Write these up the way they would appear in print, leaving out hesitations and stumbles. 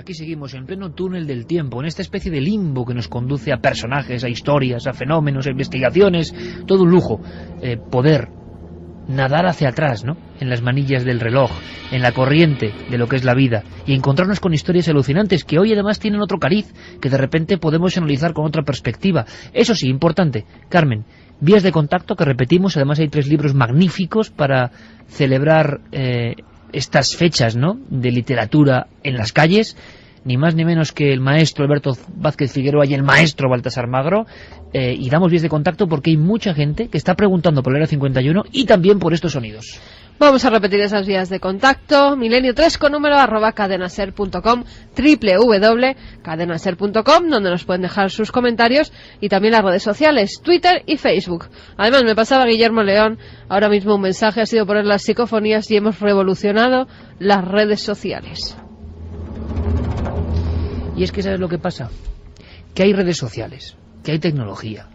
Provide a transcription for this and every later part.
aquí seguimos en pleno túnel del tiempo, en esta especie de limbo que nos conduce a personajes, a historias, a fenómenos, a investigaciones, todo un lujo. Poder nadar hacia atrás, ¿no?, en las manillas del reloj, en la corriente de lo que es la vida, y encontrarnos con historias alucinantes que hoy además tienen otro cariz, que de repente podemos analizar con otra perspectiva. Eso sí, importante, Carmen, vías de contacto que repetimos, además hay 3 libros magníficos para celebrar estas fechas, ¿no?, de literatura en las calles, ni más ni menos que el maestro Alberto Vázquez Figueroa y el maestro Baltasar Magro, y damos vías de contacto porque hay mucha gente que está preguntando por el Área 51 y también por estos sonidos. Vamos a repetir esas vías de contacto: milenio3 con número @cadenaser.com, www.cadenaser.com, donde nos pueden dejar sus comentarios, y también las redes sociales, Twitter y Facebook. Además, me pasaba Guillermo León ahora mismo un mensaje, ha sido poner las psicofonías y hemos revolucionado las redes sociales. Y es que ¿sabes lo que pasa? Que hay redes sociales, que hay tecnología,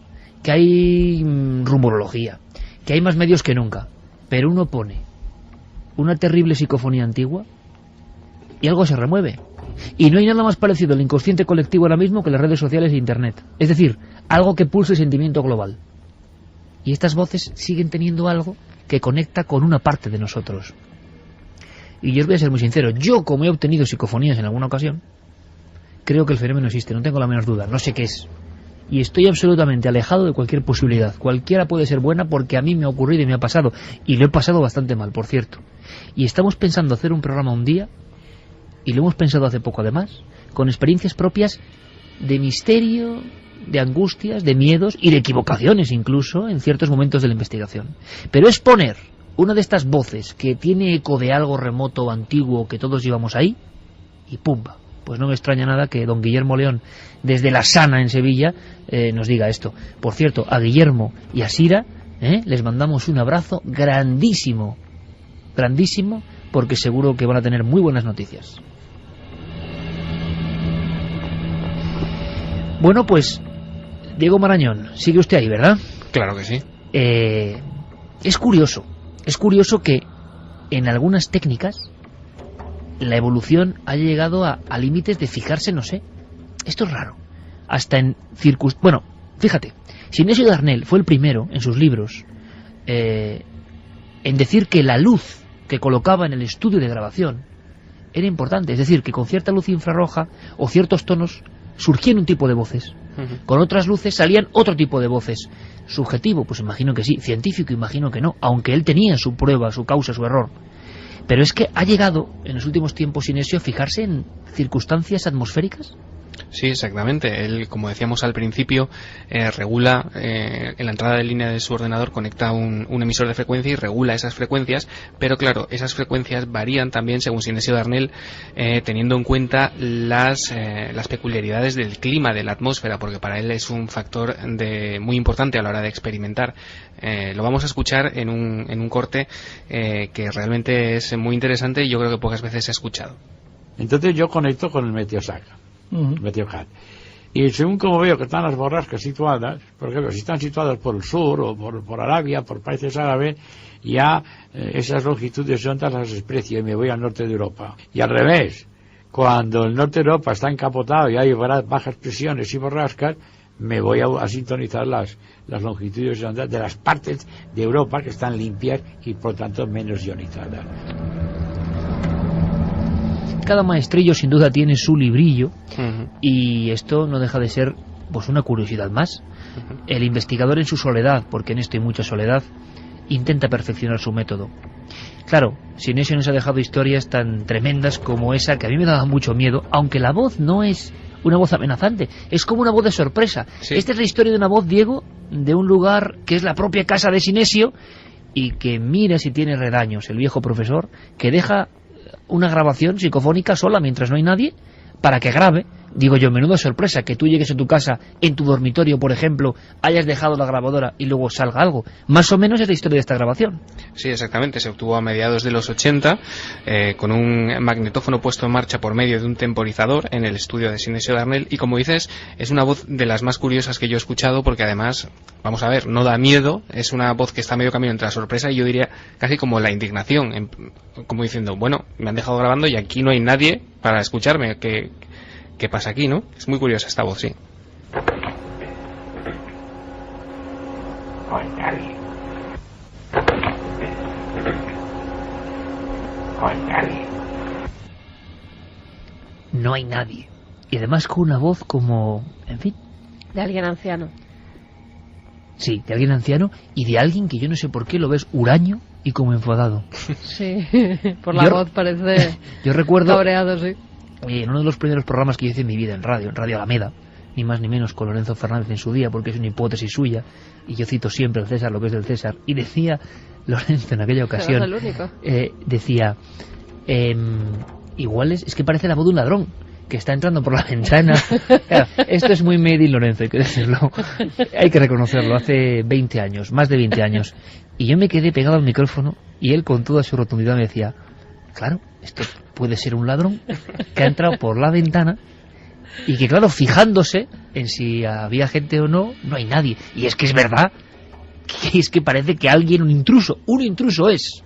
que hay rumorología, que hay más medios que nunca, pero uno pone una terrible psicofonía antigua y algo se remueve. Y no hay nada más parecido al inconsciente colectivo ahora mismo que las redes sociales e Internet. Es decir, algo que pulse el sentimiento global. Y estas voces siguen teniendo algo que conecta con una parte de nosotros. Y yo os voy a ser muy sincero, yo como he obtenido psicofonías en alguna ocasión, creo que el fenómeno existe, no tengo la menor duda, no sé qué es. Y estoy absolutamente alejado de cualquier posibilidad. Cualquiera puede ser buena porque a mí me ha ocurrido y me ha pasado. Y lo he pasado bastante mal, por cierto. Y estamos pensando hacer un programa un día, y lo hemos pensado hace poco además, con experiencias propias de misterio, de angustias, de miedos y de equivocaciones incluso en ciertos momentos de la investigación. Pero es poner una de estas voces que tiene eco de algo remoto o antiguo que todos llevamos ahí, y ¡pumba! Pues no me extraña nada que don Guillermo León, desde La Sana en Sevilla, nos diga esto. Por cierto, a Guillermo y a Sira les mandamos un abrazo grandísimo, grandísimo, porque seguro que van a tener muy buenas noticias. Bueno, pues, Diego Marañón, sigue usted ahí, ¿verdad? Claro que sí. Es curioso que en algunas técnicas la evolución ha llegado a límites de fijarse, no sé, esto es raro, hasta en bueno, fíjate, Sinesio Darnell fue el primero en sus libros en decir que la luz que colocaba en el estudio de grabación era importante, es decir, que con cierta luz infrarroja o ciertos tonos surgían un tipo de voces, con otras luces salían otro tipo de voces. Subjetivo, pues imagino que sí, científico imagino que no, aunque él tenía su prueba, su causa, su error. Pero es que ha llegado en los últimos tiempos Sinesio a fijarse en circunstancias atmosféricas. Sí, exactamente. Él, como decíamos al principio, regula en la entrada de línea de su ordenador, conecta un emisor de frecuencia y regula esas frecuencias, pero claro, esas frecuencias varían también, según Sinesio Darnell, teniendo en cuenta las peculiaridades del clima de la atmósfera, porque para él es un factor muy importante a la hora de experimentar. Lo vamos a escuchar en un corte que realmente es muy interesante y yo creo que pocas veces se ha escuchado. Entonces yo conecto con el Meteosat. Meteocat. Y según como veo que están las borrascas situadas, por ejemplo, si están situadas por el sur o por Arabia, por países árabes, ya esas longitudes de ondas las desprecio y me voy al norte de Europa. Y al revés, cuando el norte de Europa está encapotado y hay bajas presiones y borrascas, me voy a sintonizar las longitudes de ondas de las partes de Europa que están limpias y por tanto menos ionizadas. Cada maestrillo sin duda tiene su librillo, y esto no deja de ser pues una curiosidad más. El investigador en su soledad, porque en esto hay mucha soledad, intenta perfeccionar su método. Claro, Sinesio nos ha dejado historias tan tremendas como esa que a mí me daba mucho miedo, aunque la voz no es una voz amenazante, es como una voz de sorpresa. Sí. Esta es la historia de una voz, Diego, de un lugar que es la propia casa de Sinesio y que mira si tiene redaños, el viejo profesor, que deja una grabación psicofónica sola mientras no hay nadie para que grabe Digo yo, menuda sorpresa que tú llegues a tu casa, en tu dormitorio, por ejemplo, hayas dejado la grabadora y luego salga algo. Más o menos es la historia de esta grabación. Sí, exactamente. Se obtuvo a mediados de los 80 con un magnetófono puesto en marcha por medio de un temporizador en el estudio de Sinesio Darnell, y como dices, es una voz de las más curiosas que yo he escuchado, porque además, vamos a ver, no da miedo, es una voz que está a medio camino entre la sorpresa y yo diría casi como la indignación, como diciendo, bueno, me han dejado grabando y aquí no hay nadie para escucharme, ¿qué pasa aquí, no? Es muy curiosa esta voz, sí. No hay nadie. No hay nadie. No hay nadie. Y además con una voz como, en fin. De alguien anciano. Sí, de alguien anciano y de alguien que yo no sé por qué lo ves huraño y como enfadado. Sí, por la voz parece yo recuerdo cabreado, sí. En uno de los primeros programas que hice en mi vida en Radio Alameda, ni más ni menos con Lorenzo Fernández en su día, porque es una hipótesis suya, y yo cito siempre al César lo que es del César, y decía Lorenzo en aquella ocasión, decía, igual es que parece la voz de un ladrón que está entrando por la ventana. Claro, esto es muy made in Lorenzo, hay que decirlo, hay que reconocerlo, hace 20 años, más de 20 años, y yo me quedé pegado al micrófono y él con toda su rotundidad me decía, claro, esto puede ser un ladrón que ha entrado por la ventana y que, claro, fijándose en si había gente o no, no hay nadie. Y es que es verdad, que es que parece que alguien, un intruso es,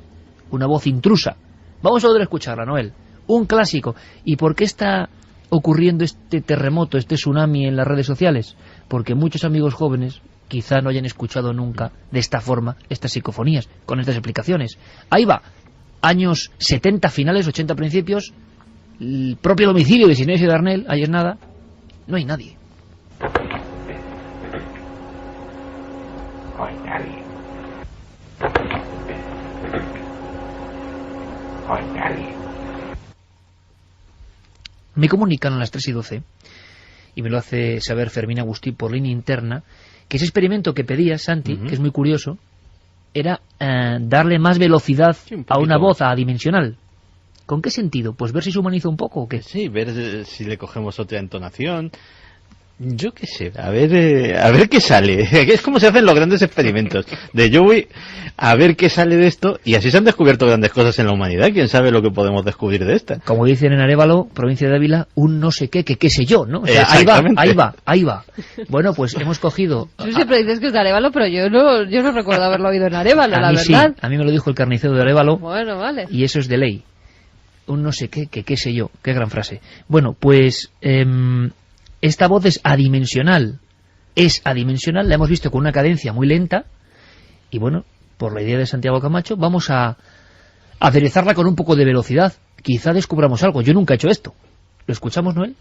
una voz intrusa. Vamos a poder escucharla, Noel, un clásico. ¿Y por qué está ocurriendo este terremoto, este tsunami en las redes sociales? Porque muchos amigos jóvenes quizá no hayan escuchado nunca de esta forma estas psicofonías, con estas explicaciones. Ahí va. Años 70 finales, 80 principios, el propio domicilio de Sinesio Darnell, ayer nada, no hay nadie. No hay nadie. No hay nadie. Me comunican a las 3:12, y me lo hace saber Fermín Agustí por línea interna, que ese experimento que pedías, Santi, que es muy curioso, era darle más velocidad a una voz adimensional. ¿Con qué sentido? Pues ver si se humaniza un poco o qué. Sí, ver si le cogemos otra entonación. Yo qué sé, a ver qué sale. Es como se hacen los grandes experimentos. Yo voy a ver qué sale de esto, y así se han descubierto grandes cosas en la humanidad. ¿Quién sabe lo que podemos descubrir de esta? Como dicen en Arévalo, provincia de Ávila, un no sé qué, que qué sé yo, ¿no? O sea, ahí va. Bueno, pues hemos cogido... Tú siempre dices que es de Arévalo, pero yo no recuerdo haberlo oído en Arévalo, la verdad. Sí, a mí me lo dijo el carnicero de Arévalo. Bueno, vale. Y eso es de ley. Un no sé qué, que qué sé yo. Qué gran frase. Bueno, pues... esta voz es adimensional, la hemos visto con una cadencia muy lenta, y bueno, por la idea de Santiago Camacho, vamos a aderezarla con un poco de velocidad. Quizá descubramos algo, yo nunca he hecho esto. ¿Lo escuchamos, Noel?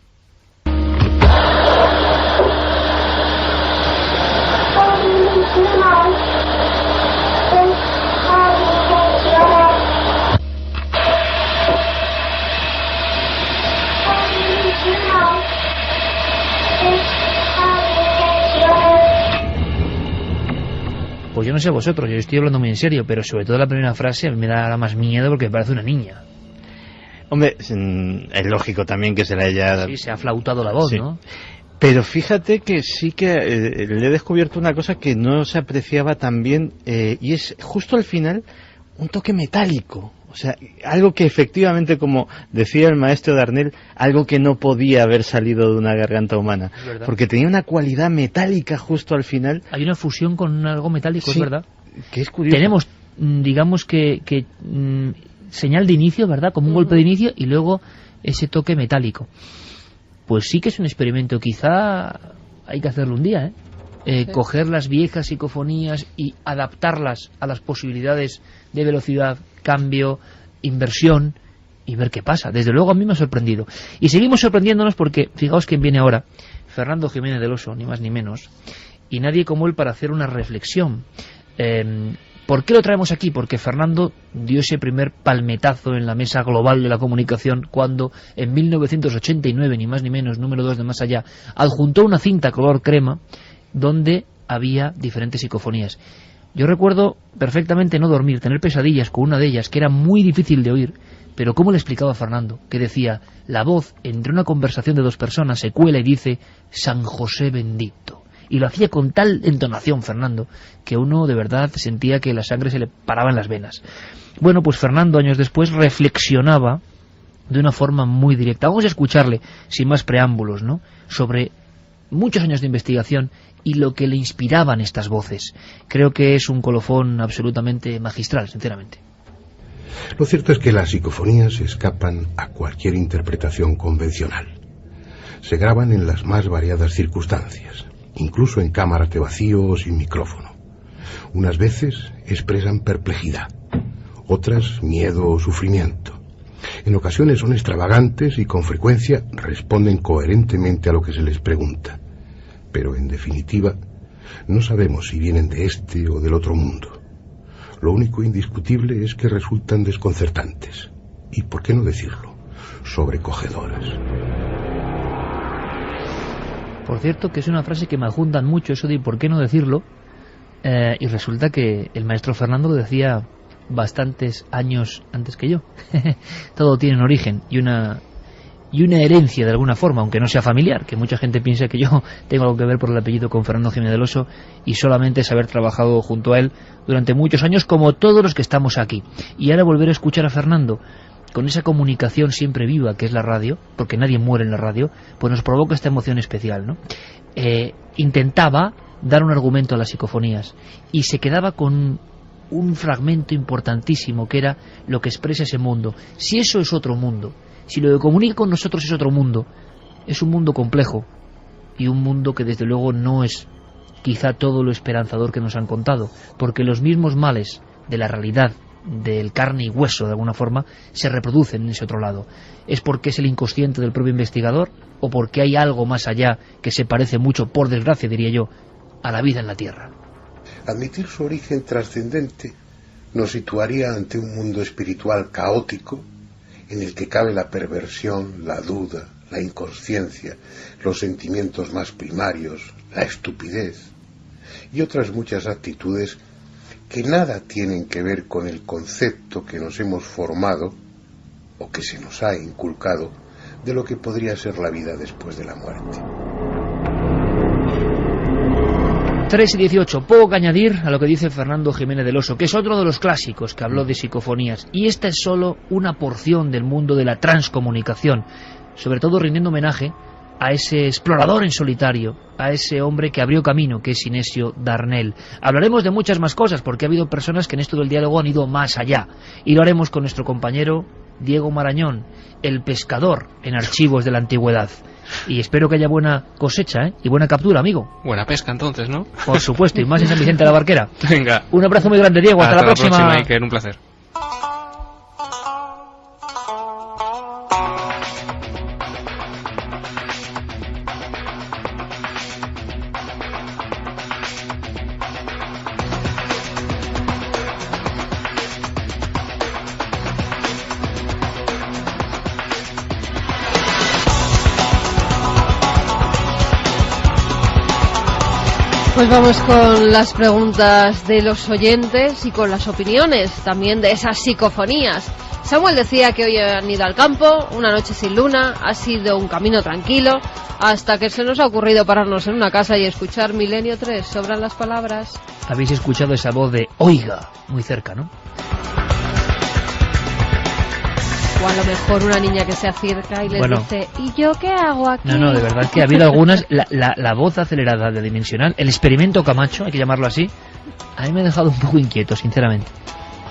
Pues yo no sé vosotros, yo estoy hablando muy en serio, pero sobre todo la primera frase a mí me da más miedo porque me parece una niña. Hombre, es lógico también que se la haya... Sí, se ha flautado la voz, sí, ¿no? Pero fíjate que sí que le he descubierto una cosa que no se apreciaba tan bien, y es justo al final un toque metálico. O sea, algo que efectivamente, como decía el maestro Darnell, algo que no podía haber salido de una garganta humana. Porque tenía una cualidad metálica justo al final. Hay una fusión con algo metálico, sí, es verdad. Que es curioso. Tenemos, digamos que señal de inicio, ¿verdad? Como un golpe de inicio y luego ese toque metálico. Pues sí que es un experimento, quizá hay que hacerlo un día, ¿eh? Coger las viejas psicofonías y adaptarlas a las posibilidades de velocidad, cambio, inversión, y ver qué pasa. Desde luego a mí me ha sorprendido. Y seguimos sorprendiéndonos porque, fijaos quién viene ahora, Fernando Jiménez del Oso, ni más ni menos, y nadie como él para hacer una reflexión. ¿Por qué lo traemos aquí? Porque Fernando dio ese primer palmetazo en la mesa global de la comunicación cuando en 1989, ni más ni menos, número 2 de Más Allá, adjuntó una cinta color crema donde había diferentes psicofonías. Yo recuerdo perfectamente no dormir, tener pesadillas con una de ellas, que era muy difícil de oír, pero ¿cómo le explicaba a Fernando? Que decía, la voz entre una conversación de dos personas se cuela y dice, San José bendito. Y lo hacía con tal entonación, Fernando, que uno de verdad sentía que la sangre se le paraba en las venas. Bueno, pues Fernando, años después, reflexionaba de una forma muy directa. Vamos a escucharle, sin más preámbulos, ¿no?, sobre muchos años de investigación y lo que le inspiraban estas voces. Creo que es un colofón absolutamente magistral, sinceramente. Lo cierto es que las psicofonías escapan a cualquier interpretación convencional. Se graban en las más variadas circunstancias, incluso en cámaras de vacío o sin micrófono. Unas veces expresan perplejidad, otras miedo o sufrimiento. En ocasiones son extravagantes y con frecuencia responden coherentemente a lo que se les pregunta. Pero en definitiva, no sabemos si vienen de este o del otro mundo. Lo único indiscutible es que resultan desconcertantes. Y, ¿por qué no decirlo?, sobrecogedoras. Por cierto, que es una frase que me adjuntan mucho, eso de ¿por qué no decirlo? Y resulta que el maestro Fernando lo decía bastantes años antes que yo. Todo tiene un origen y una herencia de alguna forma, aunque no sea familiar, que mucha gente piensa que yo tengo algo que ver por el apellido con Fernando Jiménez del Oso, y solamente es haber trabajado junto a él durante muchos años, como todos los que estamos aquí. Y ahora volver a escuchar a Fernando con esa comunicación siempre viva que es la radio, porque nadie muere en la radio, pues nos provoca esta emoción especial, ¿no? Intentaba dar un argumento a las psicofonías y se quedaba con un fragmento importantísimo que era lo que expresa ese mundo. Si eso es otro mundo, si lo que comunica con nosotros es otro mundo, es un mundo complejo y un mundo que desde luego no es quizá todo lo esperanzador que nos han contado, porque los mismos males de la realidad, del carne y hueso de alguna forma, se reproducen en ese otro lado. ¿Es porque es el inconsciente del propio investigador o porque hay algo más allá que se parece mucho, por desgracia diría yo, a la vida en la Tierra? Admitir su origen trascendente nos situaría ante un mundo espiritual caótico en el que cabe la perversión, la duda, la inconsciencia, los sentimientos más primarios, la estupidez y otras muchas actitudes que nada tienen que ver con el concepto que nos hemos formado o que se nos ha inculcado de lo que podría ser la vida después de la muerte. 3:18, poco que añadir a lo que dice Fernando Jiménez del Oso, que es otro de los clásicos que habló de psicofonías, y esta es solo una porción del mundo de la transcomunicación, sobre todo rindiendo homenaje a ese explorador en solitario, a ese hombre que abrió camino, que es Inesio Darnell. Hablaremos de muchas más cosas, porque ha habido personas que en esto del diálogo han ido más allá, y lo haremos con nuestro compañero Diego Marañón, el pescador en archivos de la antigüedad. Y espero que haya buena cosecha, y buena captura, amigo. Buena pesca entonces, ¿no? Por supuesto, y más en San Vicente de la Barquera. Venga. Un abrazo muy grande, Diego. Hasta la próxima. Iker, un placer. Pues vamos con las preguntas de los oyentes y con las opiniones también de esas psicofonías. Samuel decía que hoy han ido al campo, una noche sin luna, ha sido un camino tranquilo, hasta que se nos ha ocurrido pararnos en una casa y escuchar Milenio 3. Sobran las palabras. Habéis escuchado esa voz de oiga, muy cerca, ¿no? O a lo mejor una niña que se acerca y les dice, ¿y yo qué hago aquí? No, de verdad que ha habido algunas, la voz acelerada de Dimensional, el experimento Camacho, hay que llamarlo así, a mí me ha dejado un poco inquieto, sinceramente.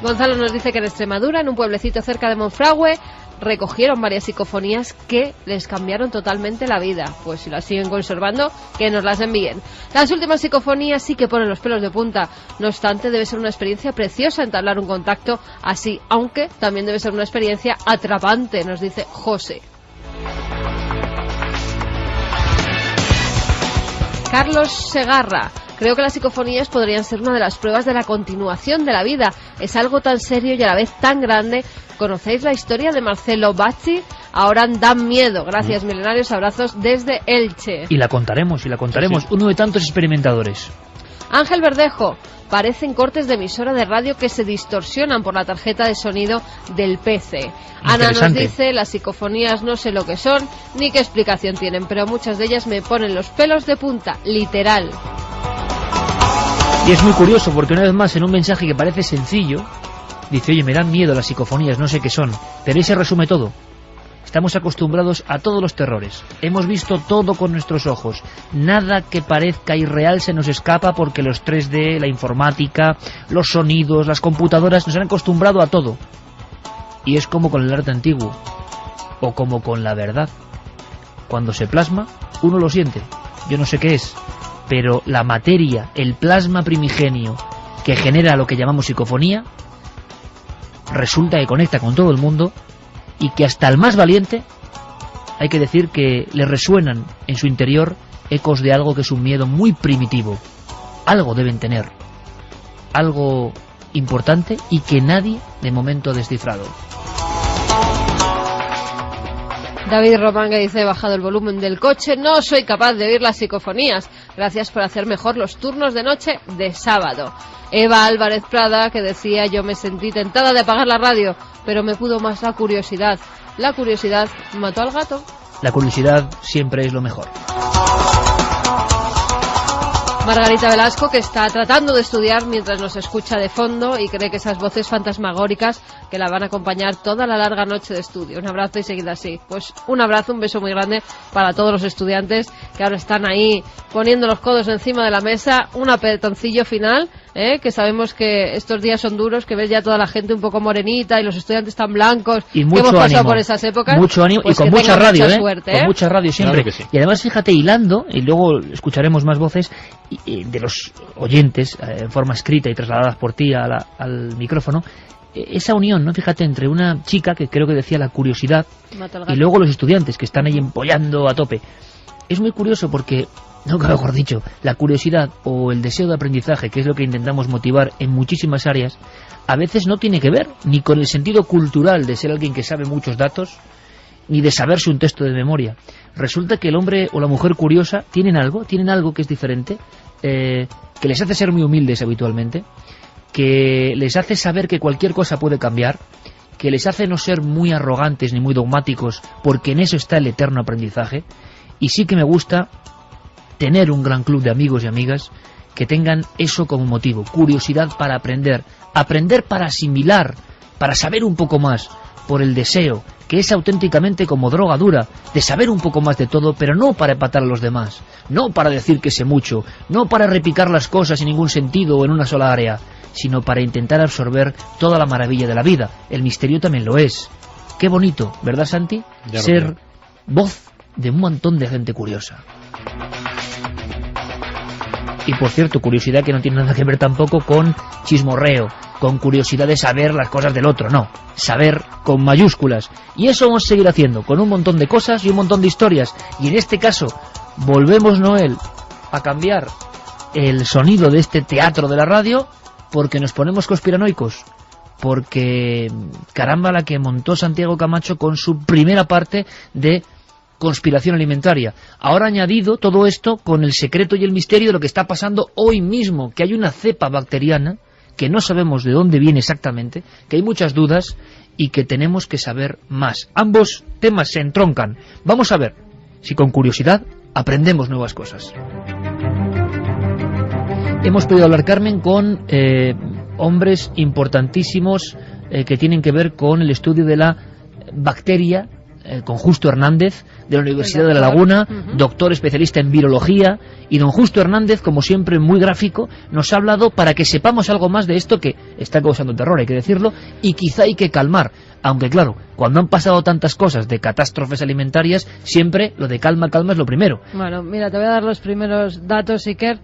Gonzalo nos dice que en Extremadura, en un pueblecito cerca de Monfragüe, recogieron varias psicofonías que les cambiaron totalmente la vida. Pues si las siguen conservando, que nos las envíen. Las últimas psicofonías sí que ponen los pelos de punta. No obstante, debe ser una experiencia preciosa entablar un contacto así, aunque también debe ser una experiencia atrapante, nos dice José. Carlos Segarra. Creo que las psicofonías podrían ser una de las pruebas de la continuación de la vida. Es algo tan serio y a la vez tan grande. ¿Conocéis la historia de Marcelo Bazzi? Ahora dan miedo. Gracias, milenarios. Abrazos desde Elche. Y la contaremos. Sí. Uno de tantos experimentadores. Ángel Verdejo: parecen cortes de emisora de radio que se distorsionan por la tarjeta de sonido del PC. Ana nos dice: las psicofonías no sé lo que son ni qué explicación tienen, pero muchas de ellas me ponen los pelos de punta, literal. Y es muy curioso porque una vez más, en un mensaje que parece sencillo, dice: oye, me dan miedo las psicofonías, no sé qué son, pero ahí se resume todo. Estamos acostumbrados a todos los terrores, hemos visto todo con nuestros ojos, nada que parezca irreal se nos escapa porque los 3D, la informática, los sonidos, las computadoras nos han acostumbrado a todo. Y es como con el arte antiguo, o como con la verdad. Cuando se plasma, uno lo siente, yo no sé qué es, pero la materia, el plasma primigenio que genera lo que llamamos psicofonía, resulta que conecta con todo el mundo y que hasta el más valiente hay que decir que le resuenan en su interior ecos de algo que es un miedo muy primitivo. Algo deben tener, algo importante y que nadie de momento ha descifrado. David Román, que dice: he bajado el volumen del coche, no soy capaz de oír las psicofonías, gracias por hacer mejor los turnos de noche de sábado. Eva Álvarez Prada, que decía: yo me sentí tentada de apagar la radio, pero me pudo más la curiosidad. La curiosidad mató al gato. La curiosidad siempre es lo mejor. Margarita Velasco, que está tratando de estudiar mientras nos escucha de fondo y cree que esas voces fantasmagóricas que la van a acompañar toda la larga noche de estudio. Un abrazo y seguid así. Pues un abrazo, un beso muy grande para todos los estudiantes que ahora están ahí poniendo los codos encima de la mesa. Un apretoncillo final, que sabemos que estos días son duros, que ves ya toda la gente un poco morenita y los estudiantes tan blancos, y mucho que hemos pasado ánimo, por esas épocas. Mucho ánimo, pues y con mucha radio, mucha suerte, con mucha radio siempre. Claro que sí. Y además, fíjate, hilando, y luego escucharemos más voces de los oyentes en forma escrita y trasladadas por ti al micrófono, esa unión, ¿no? Fíjate, entre una chica que creo que decía la curiosidad y luego los estudiantes que están ahí empollando a tope. Es muy curioso porque, nunca mejor dicho, la curiosidad o el deseo de aprendizaje, que es lo que intentamos motivar en muchísimas áreas, a veces no tiene que ver ni con el sentido cultural de ser alguien que sabe muchos datos, ni de saberse un texto de memoria. Resulta que el hombre o la mujer curiosa tienen algo que es diferente, que les hace ser muy humildes habitualmente, que les hace saber que cualquier cosa puede cambiar, que les hace no ser muy arrogantes ni muy dogmáticos, porque en eso está el eterno aprendizaje. Y sí que me gusta tener un gran club de amigos y amigas que tengan eso como motivo, curiosidad para aprender, aprender para asimilar, para saber un poco más, por el deseo, que es auténticamente como droga dura, de saber un poco más de todo, pero no para empatar a los demás, no para decir que sé mucho, no para repicar las cosas sin ningún sentido o en una sola área, sino para intentar absorber toda la maravilla de la vida. El misterio también lo es. Qué bonito, ¿verdad, Santi? Ser voz de un montón de gente curiosa. Y por cierto, curiosidad que no tiene nada que ver tampoco con chismorreo, con curiosidad de saber las cosas del otro, no, saber con mayúsculas. Y eso vamos a seguir haciendo, con un montón de cosas y un montón de historias. Y en este caso, volvemos, Noel, a cambiar el sonido de este teatro de la radio, porque nos ponemos conspiranoicos, porque caramba la que montó Santiago Camacho con su primera parte de conspiración alimentaria. Ahora añadido todo esto con el secreto y el misterio de lo que está pasando hoy mismo, que hay una cepa bacteriana que no sabemos de dónde viene exactamente, que hay muchas dudas y que tenemos que saber más. Ambos temas se entroncan. Vamos a ver si con curiosidad aprendemos nuevas cosas. Hemos podido hablar, Carmen, con hombres importantísimos que tienen que ver con el estudio de la bacteria, con Justo Hernández, de la Universidad de La Laguna, doctor especialista en virología, y don Justo Hernández, como siempre muy gráfico, nos ha hablado para que sepamos algo más de esto que está causando terror, hay que decirlo, y quizá hay que calmar, aunque claro, cuando han pasado tantas cosas de catástrofes alimentarias, siempre lo de calma es lo primero. Bueno, mira, te voy a dar los primeros datos, Iker.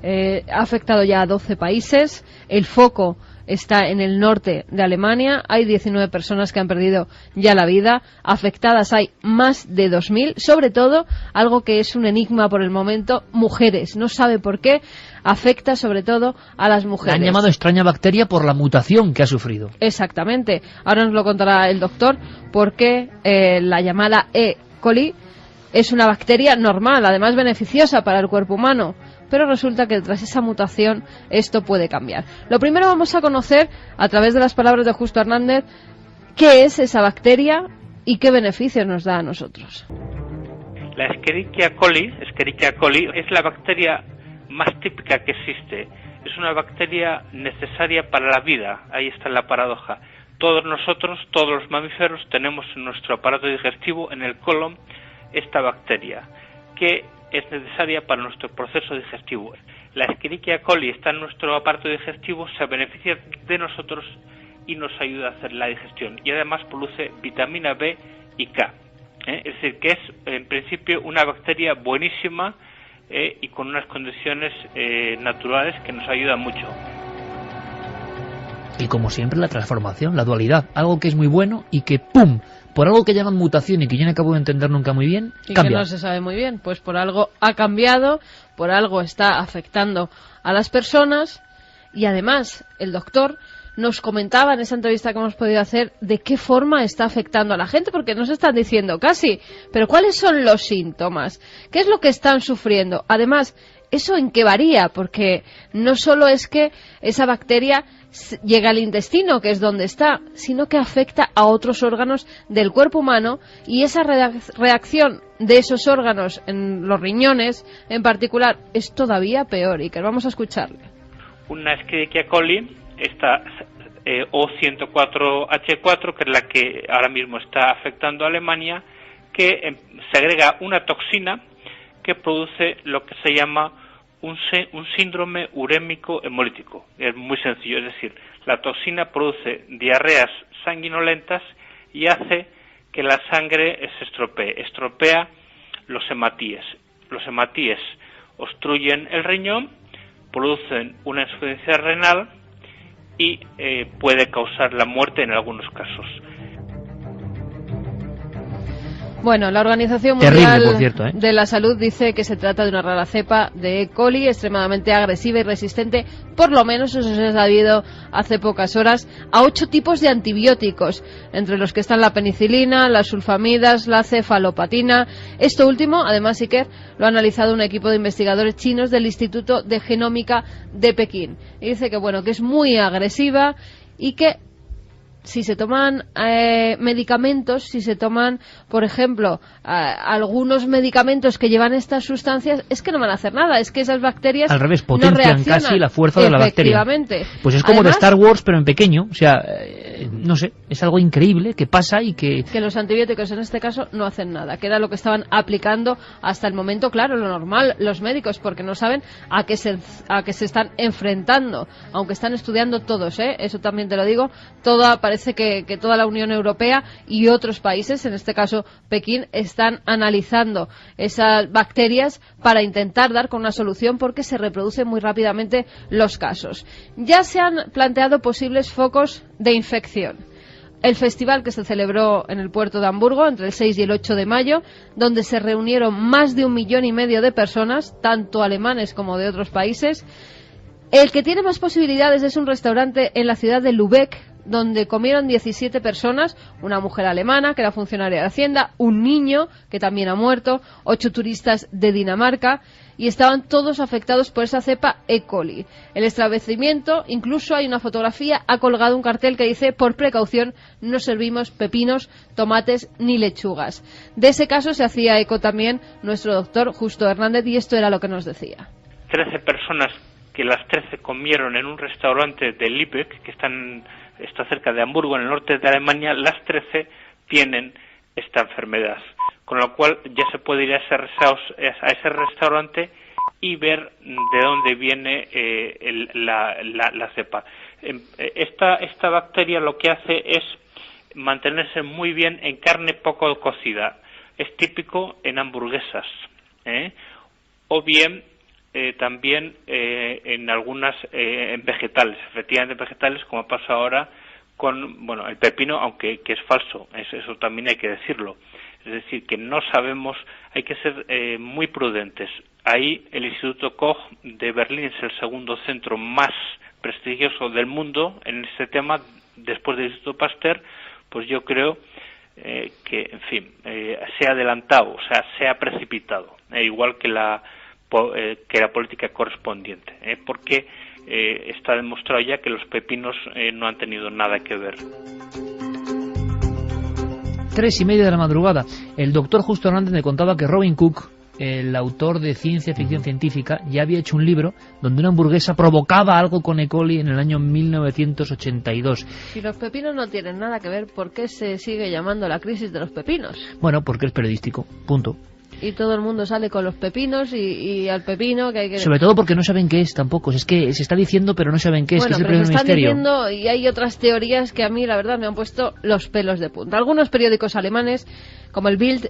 Ha afectado ya a 12 países, el foco está en el norte de Alemania, hay 19 personas que han perdido ya la vida, afectadas hay más de 2.000, sobre todo, algo que es un enigma por el momento, mujeres, no sabe por qué, afecta sobre todo a las mujeres. La han llamado extraña bacteria por la mutación que ha sufrido. Exactamente, ahora nos lo contará el doctor, porque la llamada E. coli es una bacteria normal, además beneficiosa para el cuerpo humano, pero resulta que tras esa mutación esto puede cambiar. Lo primero vamos a conocer, a través de las palabras de Justo Hernández, qué es esa bacteria y qué beneficios nos da a nosotros. La Escherichia coli es la bacteria más típica que existe. Es una bacteria necesaria para la vida. Ahí está la paradoja. Todos nosotros, todos los mamíferos, tenemos en nuestro aparato digestivo, en el colon, esta bacteria, que es necesaria para nuestro proceso digestivo. La Escherichia coli está en nuestro aparato digestivo, se beneficia de nosotros y nos ayuda a hacer la digestión. Y además produce vitamina B y K. Es decir, que es en principio una bacteria buenísima y con unas condiciones naturales que nos ayudan mucho. Y como siempre la transformación, la dualidad, algo que es muy bueno y que ¡pum!, por algo que llaman mutación y que yo no acabo de entender nunca muy bien, y cambia. Que no se sabe muy bien, pues por algo ha cambiado, por algo está afectando a las personas. Y además el doctor nos comentaba en esa entrevista que hemos podido hacer de qué forma está afectando a la gente, porque nos están diciendo casi, pero ¿cuáles son los síntomas? ¿Qué es lo que están sufriendo? Además, ¿eso en qué varía? Porque no solo es que esa bacteria llega al intestino, que es donde está, sino que afecta a otros órganos del cuerpo humano, y esa reacción de esos órganos en los riñones en particular es todavía peor, y que vamos a escucharle. Una Escherichia coli, esta O104H4, que es la que ahora mismo está afectando a Alemania, que segrega una toxina que produce lo que se llama un síndrome urémico hemolítico. Es muy sencillo, es decir, la toxina produce diarreas sanguinolentas y hace que la sangre se estropea los hematíes. Los hematíes obstruyen el riñón, producen una insuficiencia renal y puede causar la muerte en algunos casos. Bueno, la Organización Terrible, Mundial por cierto, de la Salud dice que se trata de una rara cepa de E. coli extremadamente agresiva y resistente, por lo menos eso se ha sabido hace pocas horas, a 8 tipos de antibióticos, entre los que están la penicilina, las sulfamidas, la cefalopatina. Esto último, además, Iker, lo ha analizado un equipo de investigadores chinos del Instituto de Genómica de Pekín. Y dice que, bueno, que es muy agresiva y que si se toman medicamentos, si se toman, por ejemplo, algunos medicamentos que llevan estas sustancias, es que no van a hacer nada, es que esas bacterias al revés, no potencian reaccionan. casi la fuerza de la bacteria. Pues es como además, de Star Wars, pero en pequeño, o sea, no sé, es algo increíble que pasa y que los antibióticos en este caso no hacen nada, que era lo que estaban aplicando hasta el momento, claro, lo normal, los médicos, porque no saben a qué se están enfrentando, aunque están estudiando todos, eso también te lo digo, parece que toda la Unión Europea y otros países, en este caso Pekín, están analizando esas bacterias para intentar dar con una solución, porque se reproducen muy rápidamente los casos. Ya se han planteado posibles focos de infección. El festival que se celebró en el puerto de Hamburgo entre el 6 y el 8 de mayo, donde se reunieron más de 1,5 millones de personas, tanto alemanes como de otros países. El que tiene más posibilidades es un restaurante en la ciudad de Lübeck, donde comieron 17 personas, una mujer alemana que era funcionaria de Hacienda, un niño que también ha muerto, 8 turistas de Dinamarca, y estaban todos afectados por esa cepa E. coli. El establecimiento, incluso hay una fotografía, ha colgado un cartel que dice: por precaución no servimos pepinos, tomates ni lechugas. De ese caso se hacía eco también nuestro doctor Justo Hernández, y esto era lo que nos decía. 13 personas, que las 13 comieron en un restaurante de Lübeck, que está cerca de Hamburgo, en el norte de Alemania, las 13 tienen esta enfermedad. Con lo cual ya se puede ir a ese restaurante y ver de dónde viene la cepa. Esta bacteria lo que hace es mantenerse muy bien en carne poco cocida. Es típico en hamburguesas, o bien también en algunas en vegetales, efectivamente vegetales, como pasa ahora con el pepino, aunque que es falso, eso también hay que decirlo. Es decir, que no sabemos, hay que ser muy prudentes. Ahí el Instituto Koch de Berlín es el segundo centro más prestigioso del mundo en este tema, después del Instituto Pasteur. Pues yo creo que, en fin, se ha adelantado, o sea, se ha precipitado, igual que la que la política correspondiente, porque está demostrado ya que los pepinos no han tenido nada que ver. 3:30 de la madrugada. El doctor Justo Hernández me contaba que Robin Cook, el autor de ciencia ficción científica, ya había hecho un libro donde una hamburguesa provocaba algo con E. coli en el año 1982. Si los pepinos no tienen nada que ver, ¿por qué se sigue llamando la crisis de los pepinos? Bueno, porque es periodístico, punto. Y todo el mundo sale con los pepinos y al pepino que hay que... Sobre todo porque no saben qué es tampoco. Es que se está diciendo pero no saben qué es, bueno, que es el pero primer se están misterio. diciendo, y hay otras teorías que a mí la verdad me han puesto los pelos de punta. Algunos periódicos alemanes, como el Bild,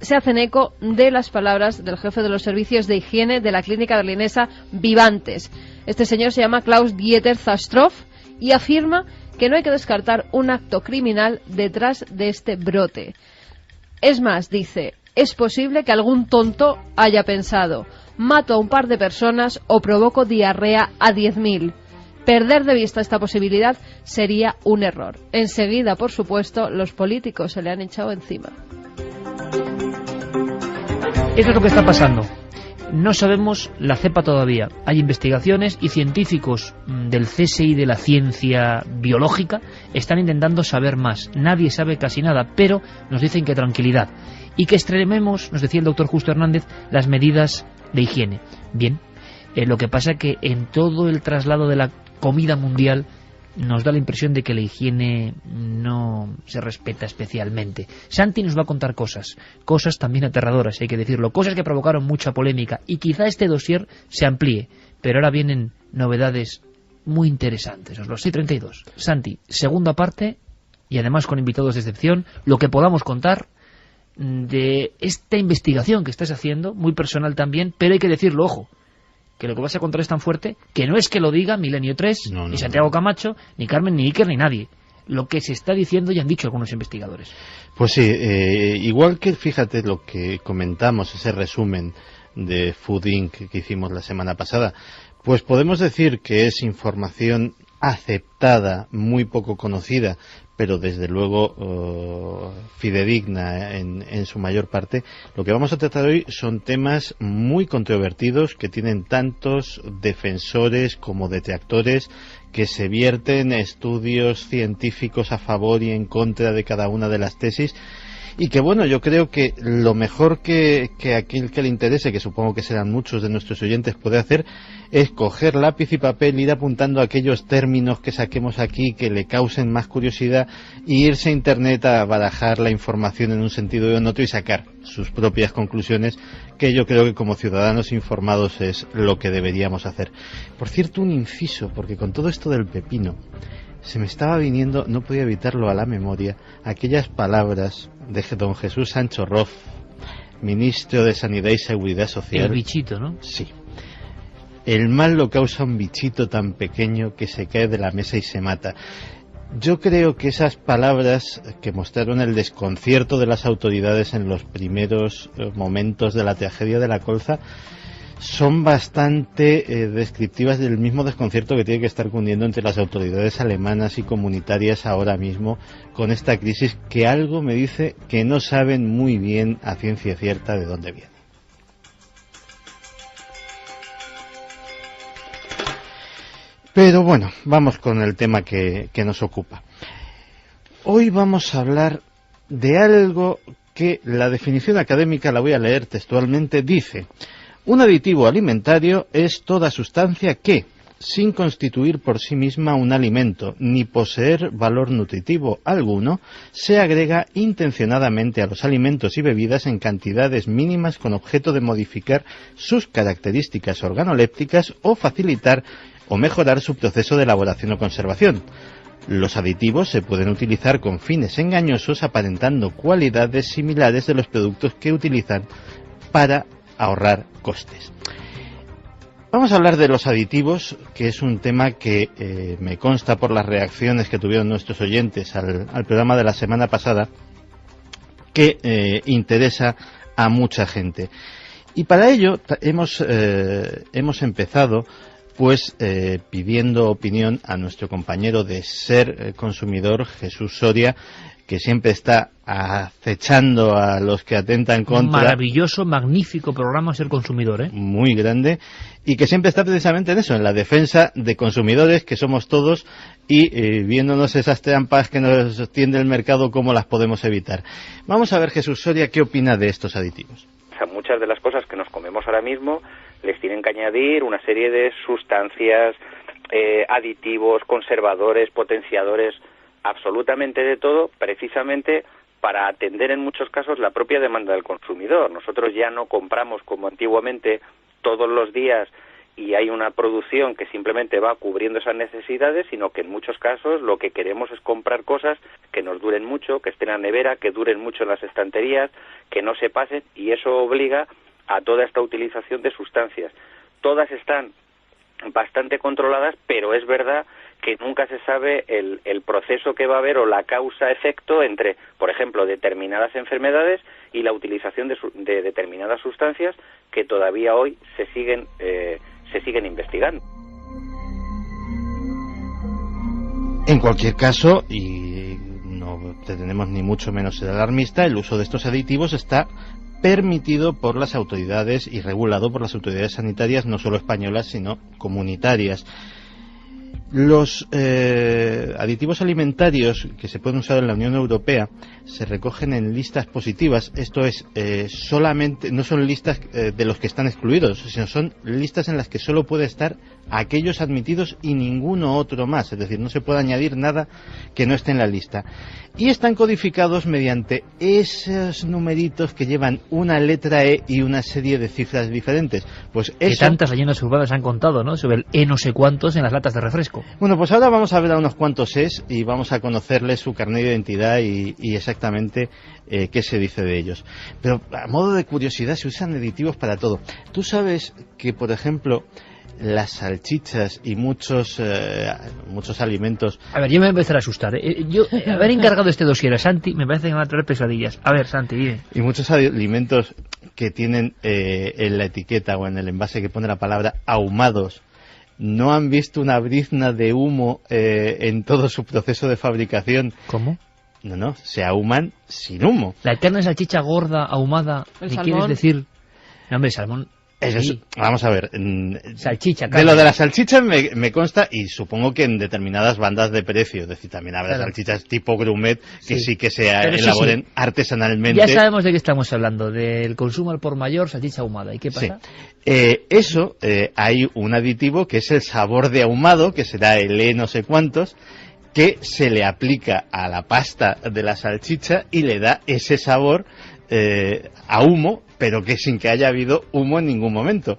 se hacen eco de las palabras del jefe de los servicios de higiene de la clínica berlinesa Vivantes. Este señor se llama Klaus-Dieter Zastroff y afirma que no hay que descartar un acto criminal detrás de este brote. Es más, dice, es posible que algún tonto haya pensado, mato a un par de personas o provoco diarrea a 10.000. Perder de vista esta posibilidad sería un error. Enseguida, por supuesto, los políticos se le han echado encima. Eso es lo que está pasando. No sabemos la cepa todavía. Hay investigaciones y científicos del CSI de la ciencia biológica están intentando saber más. Nadie sabe casi nada, pero nos dicen que tranquilidad. Y que extrememos, nos decía el doctor Justo Hernández, las medidas de higiene. Bien, lo que pasa es que en todo el traslado de la comida mundial nos da la impresión de que la higiene no se respeta especialmente. Santi nos va a contar cosas también aterradoras, hay que decirlo, cosas que provocaron mucha polémica, y quizá este dossier se amplíe, pero ahora vienen novedades muy interesantes. Os lo sé. 32. Santi, segunda parte, y además con invitados de excepción, lo que podamos contar de esta investigación que estás haciendo, muy personal también, pero hay que decirlo, ojo, que lo que vas a contar es tan fuerte que no es que lo diga Milenio 3, ni Santiago Camacho, ni Carmen, ni Iker, ni nadie. Lo que se está diciendo ya han dicho algunos investigadores. Pues sí, igual que, fíjate, lo que comentamos, ese resumen de Food Inc. que hicimos la semana pasada, pues podemos decir que es información aceptada, muy poco conocida, pero desde luego fidedigna en su mayor parte. Lo que vamos a tratar hoy son temas muy controvertidos que tienen tantos defensores como detractores, que se vierten estudios científicos a favor y en contra de cada una de las tesis. Y que bueno, yo creo que lo mejor que aquel que le interese, que supongo que serán muchos de nuestros oyentes, puede hacer es coger lápiz y papel, ir apuntando aquellos términos que saquemos aquí que le causen más curiosidad, y irse a internet a barajar la información en un sentido o en otro y sacar sus propias conclusiones, que yo creo que como ciudadanos informados es lo que deberíamos hacer. Por cierto, un inciso, porque con todo esto del pepino se me estaba viniendo, no podía evitarlo, a la memoria, aquellas palabras de don Jesús Sancho Roz, ministro de Sanidad y Seguridad Social. El bichito, ¿no? Sí. El mal lo causa un bichito tan pequeño que se cae de la mesa y se mata. Yo creo que esas palabras que mostraron el desconcierto de las autoridades en los primeros momentos de la tragedia de la colza son bastante descriptivas del mismo desconcierto que tiene que estar cundiendo entre las autoridades alemanas y comunitarias ahora mismo con esta crisis, que algo me dice que no saben muy bien a ciencia cierta de dónde viene. Pero bueno, vamos con el tema que nos ocupa. Hoy vamos a hablar de algo que la definición académica, la voy a leer textualmente, dice: un aditivo alimentario es toda sustancia que, sin constituir por sí misma un alimento ni poseer valor nutritivo alguno, se agrega intencionadamente a los alimentos y bebidas en cantidades mínimas con objeto de modificar sus características organolépticas o facilitar o mejorar su proceso de elaboración o conservación. Los aditivos se pueden utilizar con fines engañosos, aparentando cualidades similares de los productos que utilizan para ahorrar costes. Vamos a hablar de los aditivos, que es un tema que me consta por las reacciones que tuvieron nuestros oyentes al programa de la semana pasada, que interesa a mucha gente. Y para ello hemos empezado pues pidiendo opinión a nuestro compañero de Ser Consumidor, Jesús Soria, que siempre está acechando a los que atentan contra. Maravilloso, magnífico programa Ser Consumidor, ¿eh? Muy grande, y que siempre está precisamente en eso, en la defensa de consumidores, que somos todos, y viéndonos esas trampas que nos tiende el mercado, cómo las podemos evitar. Vamos a ver, Jesús Soria, ¿qué opina de estos aditivos? O sea, muchas de las cosas que nos comemos ahora mismo les tienen que añadir una serie de sustancias, aditivos, conservadores, potenciadores, absolutamente de todo, precisamente para atender en muchos casos la propia demanda del consumidor. Nosotros ya no compramos como antiguamente todos los días y hay una producción que simplemente va cubriendo esas necesidades, sino que en muchos casos lo que queremos es comprar cosas que nos duren mucho, que estén en la nevera, que duren mucho en las estanterías, que no se pasen, y eso obliga a toda esta utilización de sustancias. Todas están bastante controladas, pero es verdad que nunca se sabe el proceso que va a haber o la causa-efecto entre, por ejemplo, determinadas enfermedades y la utilización de determinadas sustancias que todavía hoy se siguen investigando. En cualquier caso, y no tenemos ni mucho menos el alarmista, el uso de estos aditivos está permitido por las autoridades y regulado por las autoridades sanitarias, no solo españolas, sino comunitarias. Los aditivos alimentarios que se pueden usar en la Unión Europea se recogen en listas positivas. Esto es, solamente no son listas de los que están excluidos, sino son listas en las que solo puede estar aquellos admitidos y ninguno otro más. Es decir, no se puede añadir nada que no esté en la lista. Y están codificados mediante esos numeritos que llevan una letra E y una serie de cifras diferentes. Pues eso... Que tantas leyendas urbanas han contado, ¿no? Sobre el E no sé cuántos en las latas de refresco. Bueno, pues ahora vamos a ver a unos cuantos es y vamos a conocerles su carnet de identidad y exactamente qué se dice de ellos. Pero a modo de curiosidad, se usan aditivos para todo. Tú sabes que, por ejemplo, las salchichas y muchos alimentos... A ver, yo me voy a empezar a asustar, ¿eh? Yo, haber encargado este dossier a Santi, me parece que me va a traer pesadillas. A ver, Santi, dime. Y muchos alimentos que tienen en la etiqueta o en el envase que pone la palabra ahumados, no han visto una brizna de humo en todo su proceso de fabricación. ¿Cómo? No, se ahuman sin humo. La eterna salchicha gorda, ahumada, ¿qué quieres decir? No, hombre, salmón... Sí. Vamos a ver. Salchicha, de lo de las salchichas me consta, y supongo que en determinadas bandas de precio. Es decir, también habrá salchichas tipo grumet que sí que se elaboren artesanalmente. Ya sabemos de qué estamos hablando, del consumo al por mayor, salchicha ahumada. ¿Y qué pasa? Sí. Hay un aditivo que es el sabor de ahumado, que será el E no sé cuántos, que se le aplica a la pasta de la salchicha y le da ese sabor a humo, pero que sin que haya habido humo en ningún momento.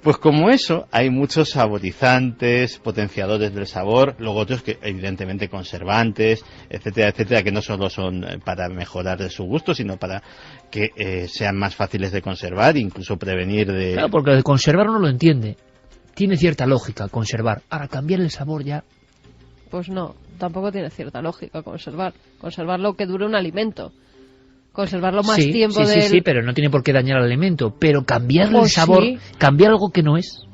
Pues como eso, hay muchos saborizantes, potenciadores del sabor, luego otros que evidentemente conservantes, etcétera, etcétera, que no solo son para mejorar su gusto, sino para que sean más fáciles de conservar, incluso prevenir de... Claro, porque conservar uno lo entiende. Tiene cierta lógica conservar. Ahora, cambiar el sabor ya... Pues no, tampoco tiene cierta lógica conservar. Conservar lo que dure un alimento. Conservarlo más tiempo Sí, pero no tiene por qué dañar al alimento. Pero cambiarle el sabor, cambiar algo que no es...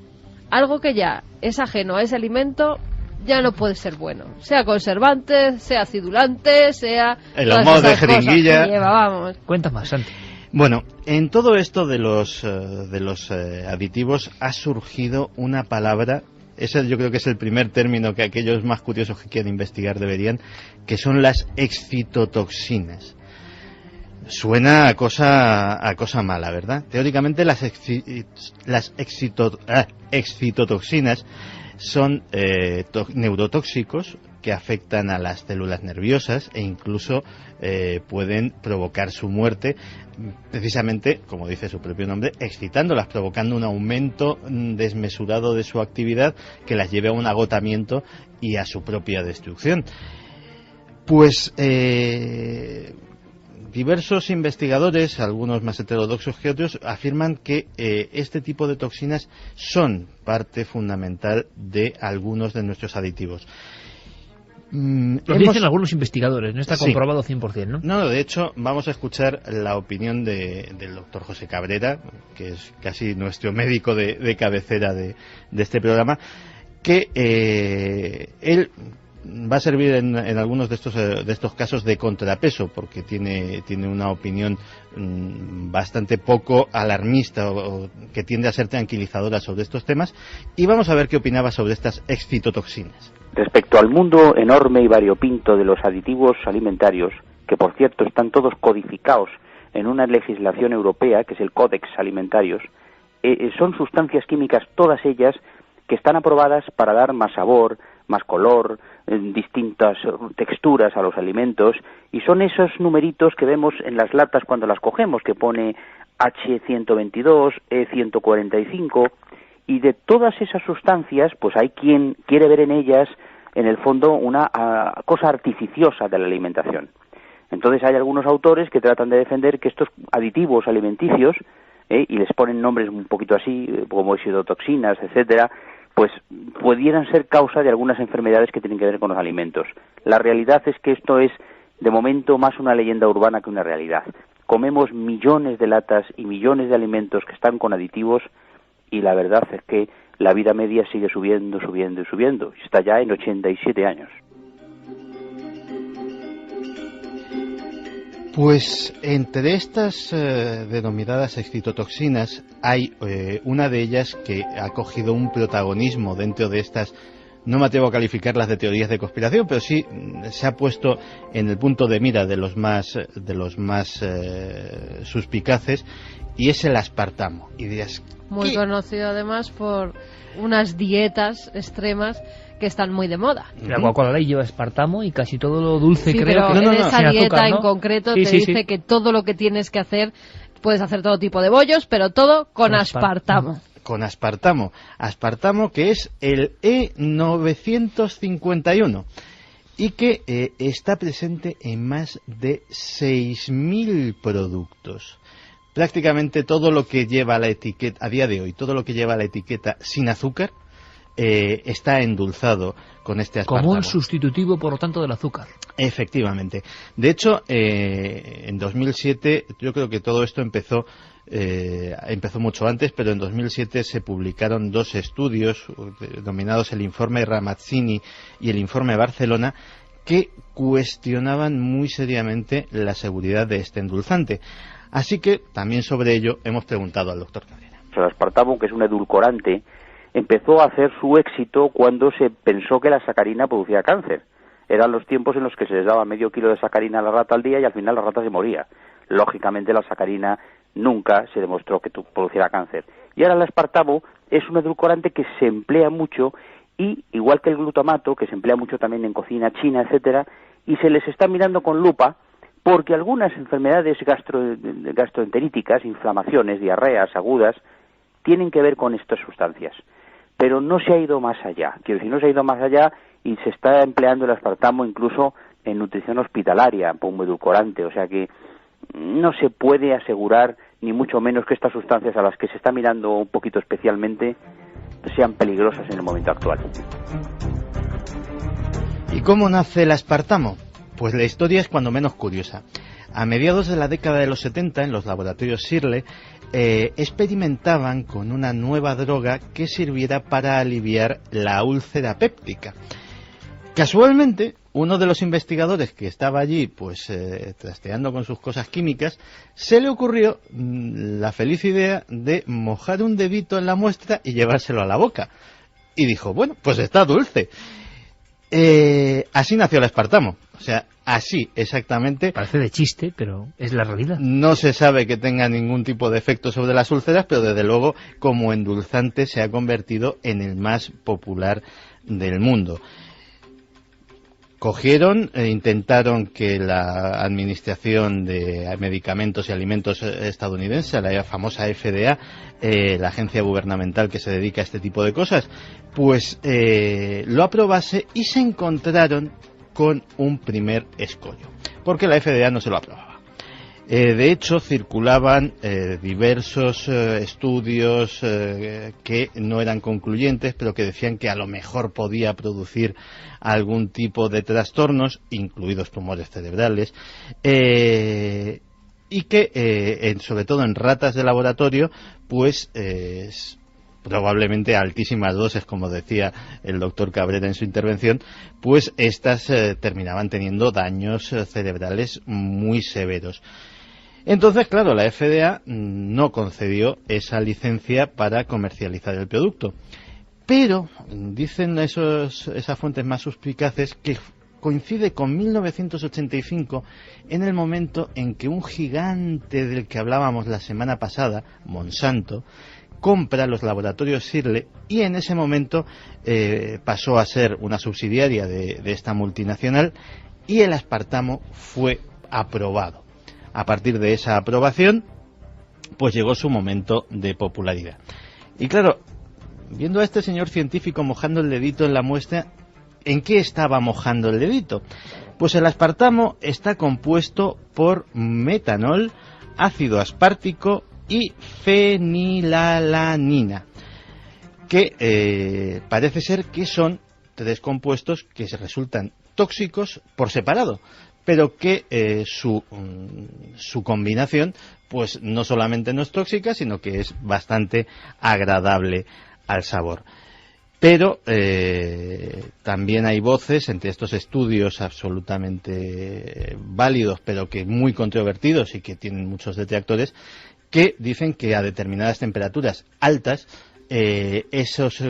Algo que ya es ajeno a ese alimento, ya no puede ser bueno. Sea conservante, sea acidulante, sea... El ahumado de jeringuilla... Vamos. Cuenta más, Santi. Bueno, en todo esto de los aditivos ha surgido una palabra... Ese yo creo que es el primer término que aquellos más curiosos que quieran investigar deberían, que son las excitotoxinas. Suena a cosa mala, ¿verdad? Teóricamente las excitotoxinas son neurotóxicos que afectan a las células nerviosas e incluso pueden provocar su muerte, precisamente, como dice su propio nombre, excitándolas, provocando un aumento desmesurado de su actividad que las lleve a un agotamiento y a su propia destrucción. Pues diversos investigadores, algunos más heterodoxos que otros, afirman que este tipo de toxinas son parte fundamental de algunos de nuestros aditivos. Lo dicen algunos investigadores, no está comprobado 100%, ¿no? No, de hecho, vamos a escuchar la opinión del doctor José Cabrera, que es casi nuestro médico de cabecera de este programa, que él va a servir en algunos de estos casos de contrapeso, porque tiene una opinión bastante poco alarmista o que tiende a ser tranquilizadora sobre estos temas, y vamos a ver qué opinaba sobre estas excitotoxinas. Respecto al mundo enorme y variopinto de los aditivos alimentarios, que por cierto están todos codificados en una legislación europea, que es el Codex Alimentarios, son sustancias químicas, todas ellas, que están aprobadas para dar más sabor, más color, distintas texturas a los alimentos, y son esos numeritos que vemos en las latas cuando las cogemos, que pone H122, E145, y de todas esas sustancias, pues hay quien quiere ver en ellas, en el fondo, una cosa artificiosa de la alimentación. Entonces hay algunos autores que tratan de defender que estos aditivos alimenticios, y les ponen nombres un poquito así, como excitotoxinas, etcétera, pues pudieran ser causa de algunas enfermedades que tienen que ver con los alimentos. La realidad es que esto es, de momento, más una leyenda urbana que una realidad. Comemos millones de latas y millones de alimentos que están con aditivos, y la verdad es que la vida media sigue subiendo, subiendo y subiendo. Está ya en 87 años. Pues entre estas denominadas excitotoxinas hay una de ellas que ha cogido un protagonismo dentro de estas, no me atrevo a calificarlas de teorías de conspiración, pero sí se ha puesto en el punto de mira de los más suspicaces, y es el aspartamo. Y dirás, muy conocido además por unas dietas extremas que están muy de moda. La Coca-Cola lleva aspartamo y casi todo lo dulce, sí, creo pero que en esa dieta azúcar, ¿no? en concreto sí, te dice que todo lo que tienes que hacer, puedes hacer todo tipo de bollos, pero todo con aspartamo. Con aspartamo. Aspartamo, que es el E951 y que está presente en más de 6.000 productos. Prácticamente todo lo que lleva la etiqueta, a día de hoy, todo lo que lleva la etiqueta sin azúcar, está endulzado con este aspartamo. Como un sustitutivo, por lo tanto, del azúcar. Efectivamente. De hecho, en 2007, yo creo que todo esto empezó mucho antes, pero en 2007 se publicaron dos estudios denominados el informe Ramazzini y el informe Barcelona, que cuestionaban muy seriamente la seguridad de este endulzante. Así que también sobre ello hemos preguntado al doctor Cabrera. El aspartamo, que es un edulcorante, empezó a hacer su éxito cuando se pensó que la sacarina producía cáncer. Eran los tiempos en los que se les daba medio kilo de sacarina a la rata al día y al final la rata se moría. Lógicamente la sacarina nunca se demostró que produciera cáncer. Y ahora el aspartamo es un edulcorante que se emplea mucho, y igual que el glutamato, que se emplea mucho también en cocina china, etcétera, y se les está mirando con lupa porque algunas enfermedades gastroenteríticas, inflamaciones, diarreas agudas, tienen que ver con estas sustancias. Pero no se ha ido más allá. Quiero decir, no se ha ido más allá y se está empleando el aspartamo incluso en nutrición hospitalaria como edulcorante. O sea que no se puede asegurar, ni mucho menos, que estas sustancias a las que se está mirando un poquito especialmente sean peligrosas en el momento actual. ¿Y cómo nace el aspartamo? Pues la historia es cuando menos curiosa. A mediados de la década de los 70, en los laboratorios Shirley, experimentaban con una nueva droga que sirviera para aliviar la úlcera péptica. Casualmente, uno de los investigadores que estaba allí, pues trasteando con sus cosas químicas, se le ocurrió la feliz idea de mojar un dedito en la muestra y llevárselo a la boca. Y dijo, bueno, pues está dulce. Así nació el aspartamo. O sea, así exactamente. Parece de chiste, pero es la realidad. No se sabe que tenga ningún tipo de efecto sobre las úlceras, pero desde luego como endulzante se ha convertido en el más popular del mundo. Cogieron e intentaron que la Administración de Medicamentos y Alimentos estadounidense, la famosa FDA, la agencia gubernamental que se dedica a este tipo de cosas, pues lo aprobase, y se encontraron con un primer escollo, porque la FDA no se lo aprobaba. De hecho, circulaban diversos estudios que no eran concluyentes, pero que decían que a lo mejor podía producir algún tipo de trastornos, incluidos tumores cerebrales, y que, sobre todo en ratas de laboratorio, pues probablemente a altísimas dosis, como decía el doctor Cabrera en su intervención, pues estas terminaban teniendo daños cerebrales muy severos. Entonces, claro, la FDA no concedió esa licencia para comercializar el producto. Pero dicen esas fuentes más suspicaces que coincide con 1985 en el momento en que un gigante del que hablábamos la semana pasada, Monsanto, compra los laboratorios Shirley y en ese momento pasó a ser una subsidiaria de esta multinacional y el aspartamo fue aprobado. A partir de esa aprobación, pues llegó su momento de popularidad. Y claro, viendo a este señor científico mojando el dedito en la muestra, ¿en qué estaba mojando el dedito? Pues el aspartamo está compuesto por metanol, ácido aspartico y fenilalanina, que parece ser que son 3 compuestos que se resultan tóxicos por separado, pero que su combinación pues no solamente no es tóxica, sino que es bastante agradable al sabor. Pero también hay voces entre estos estudios absolutamente válidos, pero que muy controvertidos y que tienen muchos detractores, que dicen que a determinadas temperaturas altas esos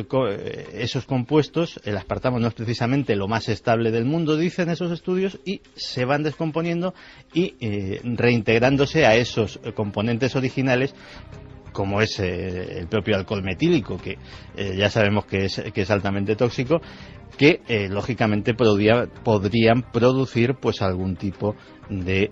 compuestos, el aspartamo no es precisamente lo más estable del mundo, dicen esos estudios, y se van descomponiendo y reintegrándose a esos componentes originales, como es el propio alcohol metílico, que ya sabemos que es altamente tóxico, que lógicamente podrían producir pues algún tipo de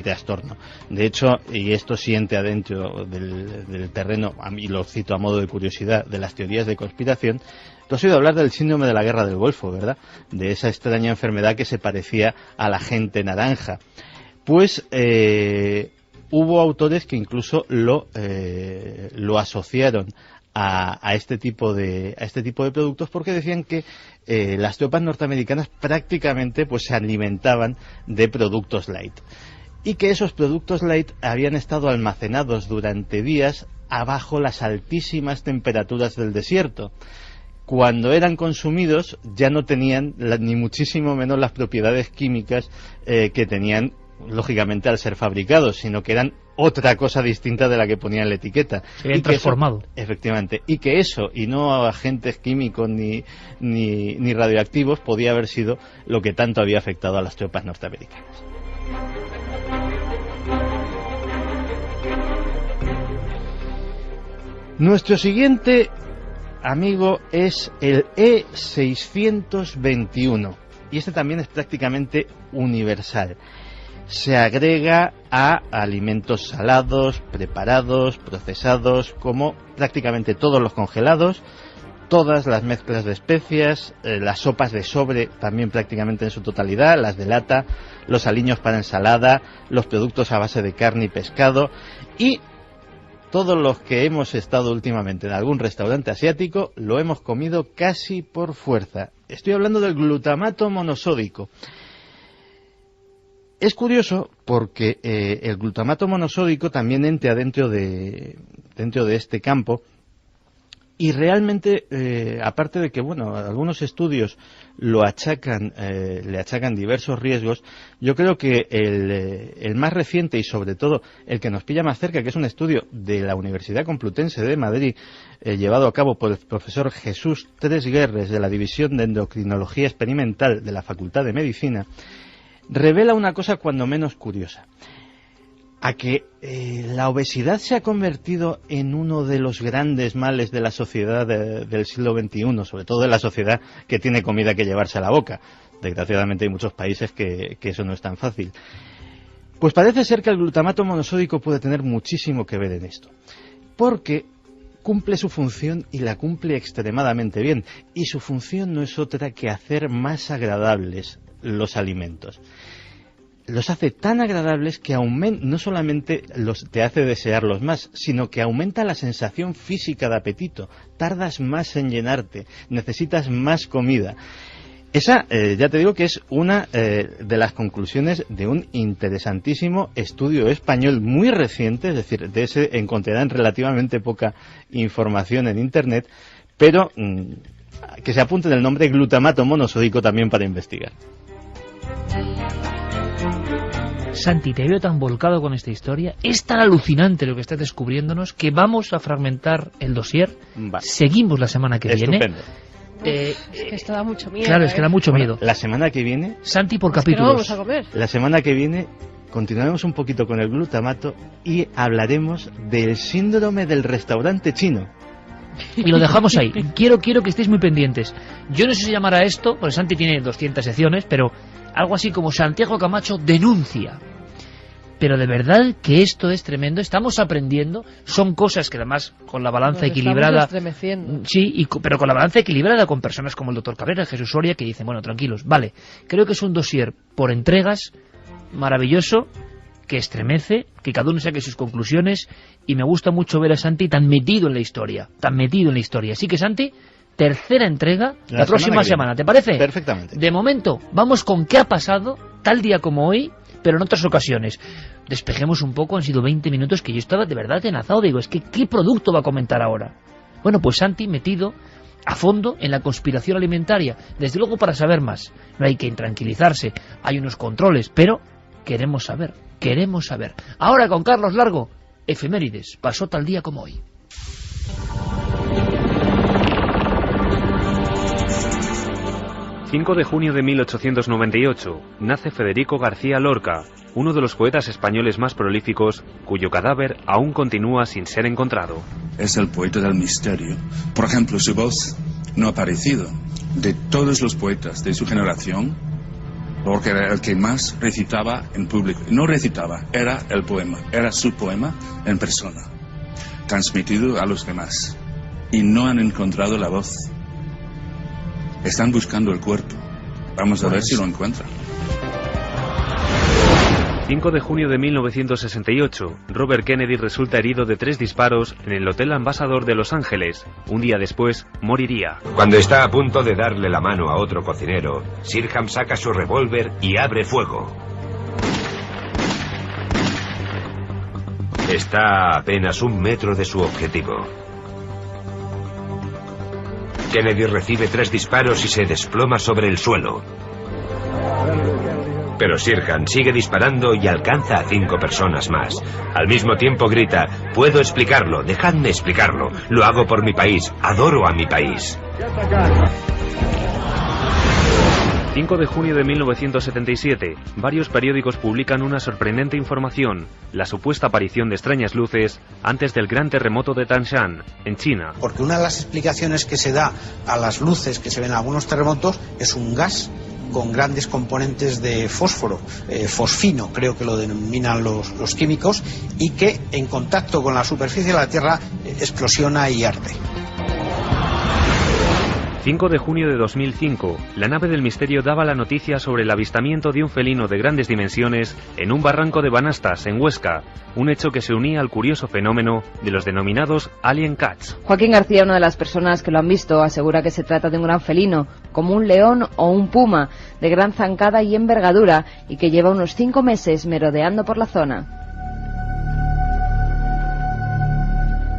trastorno. De hecho, y esto siente adentro del terreno, y lo cito a modo de curiosidad, de las teorías de conspiración. Tú has oído hablar del síndrome de la guerra del Golfo, ¿verdad? De esa extraña enfermedad que se parecía a la gente naranja. Pues hubo autores que incluso lo asociaron a este tipo de productos, porque decían que las tropas norteamericanas prácticamente pues se alimentaban de productos light, y que esos productos light habían estado almacenados durante días abajo las altísimas temperaturas del desierto. Cuando eran consumidos ya no tenían ni muchísimo menos las propiedades químicas que tenían lógicamente al ser fabricados, sino que eran otra cosa distinta de la que ponía en la etiqueta. Se habían transformado. Efectivamente. Y que eso, y no agentes químicos ni radioactivos, podía haber sido lo que tanto había afectado a las tropas norteamericanas. Nuestro siguiente amigo es el E621, y este también es prácticamente universal. Se agrega a alimentos salados, preparados, procesados, como prácticamente todos los congelados, todas las mezclas de especias, las sopas de sobre también prácticamente en su totalidad, las de lata, los aliños para ensalada, los productos a base de carne y pescado, y todos los que hemos estado últimamente en algún restaurante asiático lo hemos comido casi por fuerza. Estoy hablando del glutamato monosódico. Es curioso porque el glutamato monosódico también entra dentro de este campo, y realmente, aparte de que algunos estudios le achacan diversos riesgos, yo creo que el más reciente, y sobre todo el que nos pilla más cerca, que es un estudio de la Universidad Complutense de Madrid, llevado a cabo por el profesor Jesús Tresguerres, de la División de Endocrinología Experimental de la Facultad de Medicina, revela una cosa cuando menos curiosa: a que la obesidad se ha convertido en uno de los grandes males de la sociedad del siglo XXI, sobre todo de la sociedad que tiene comida que llevarse a la boca. Desgraciadamente hay muchos países que eso no es tan fácil. Pues parece ser que el glutamato monosódico puede tener muchísimo que ver en esto, porque cumple su función y la cumple extremadamente bien, y su función no es otra que hacer más agradables los alimentos. Los hace tan agradables que no solamente te hace desearlos más, sino que aumenta la sensación física de apetito. Tardas más en llenarte, necesitas más comida. Esa, ya te digo que es una de las conclusiones de un interesantísimo estudio español muy reciente, es decir, de ese encontrarán relativamente poca información en Internet, pero que se apunte en el nombre glutamato monosódico también para investigar. Santi, te veo tan volcado con esta historia, es tan alucinante lo que estás descubriéndonos que vamos a fragmentar el dossier. Seguimos la semana que viene. Es que esto da mucho miedo. Claro, es que da mucho miedo. La semana que viene, Santi, por Es que capítulos. no vamos a comer. La semana que viene continuaremos un poquito con el glutamato y hablaremos del síndrome del restaurante chino. Y lo dejamos ahí. Quiero que estéis muy pendientes. Yo no sé si llamará esto, porque Santi tiene 200 secciones, pero algo así como Santiago Camacho denuncia. Pero de verdad que esto es tremendo, estamos aprendiendo, son cosas que además con la balanza Nos equilibrada, estamos estremeciendo. sí, pero con la balanza equilibrada con personas como el doctor Cabrera, Jesús Soria, que dicen, bueno, tranquilos, vale, creo que es un dossier por entregas, maravilloso, que estremece, que cada uno saque sus conclusiones, y me gusta mucho ver a Santi tan metido en la historia, Así que Santi, tercera entrega, la próxima semana, ¿te parece? Perfectamente. De momento, vamos con qué ha pasado, tal día como hoy, pero en otras ocasiones. Despejemos un poco, han sido 20 minutos que yo estaba de verdad atenazado. Digo, es que ¿qué producto va a comentar ahora? Bueno, pues Santi metido a fondo en la conspiración alimentaria, desde luego para saber más. No hay que intranquilizarse, hay unos controles, pero queremos saber. Ahora con Carlos Largo, efemérides, pasó tal día como hoy. El 5 de junio de 1898 nace Federico García Lorca, uno de los poetas españoles más prolíficos, cuyo cadáver aún continúa sin ser encontrado. Es el poeta del misterio. Por ejemplo, su voz no ha aparecido. De todos los poetas de su generación, porque era el que más recitaba en público. No recitaba, era el poema, era su poema en persona, transmitido a los demás. Y no han encontrado la voz. Están buscando el cuerpo. Vamos a ver si lo encuentran. 5 de junio de 1968, Robert Kennedy resulta herido de 3 disparos en el Hotel Ambassador de Los Ángeles. Un día después, moriría. Cuando está a punto de darle la mano a otro cocinero, Sirham saca su revólver y abre fuego. Está a apenas 1 metro de su objetivo. Kennedy recibe 3 disparos y se desploma sobre el suelo. Pero Sirhan sigue disparando y alcanza a 5 personas más. Al mismo tiempo grita, puedo explicarlo, dejadme explicarlo. Lo hago por mi país, adoro a mi país. 5 de junio de 1977, varios periódicos publican una sorprendente información, la supuesta aparición de extrañas luces antes del gran terremoto de Tangshan, en China. Porque una de las explicaciones que se da a las luces que se ven en algunos terremotos es un gas con grandes componentes de fósforo, fosfino, creo que lo denominan los químicos, y que en contacto con la superficie de la Tierra explosiona y arde. 5 de junio de 2005, la nave del misterio daba la noticia sobre el avistamiento de un felino de grandes dimensiones en un barranco de Banastas, en Huesca, un hecho que se unía al curioso fenómeno de los denominados alien cats. Joaquín García, una de las personas que lo han visto, asegura que se trata de un gran felino, como un león o un puma, de gran zancada y envergadura, y que lleva unos 5 meses merodeando por la zona.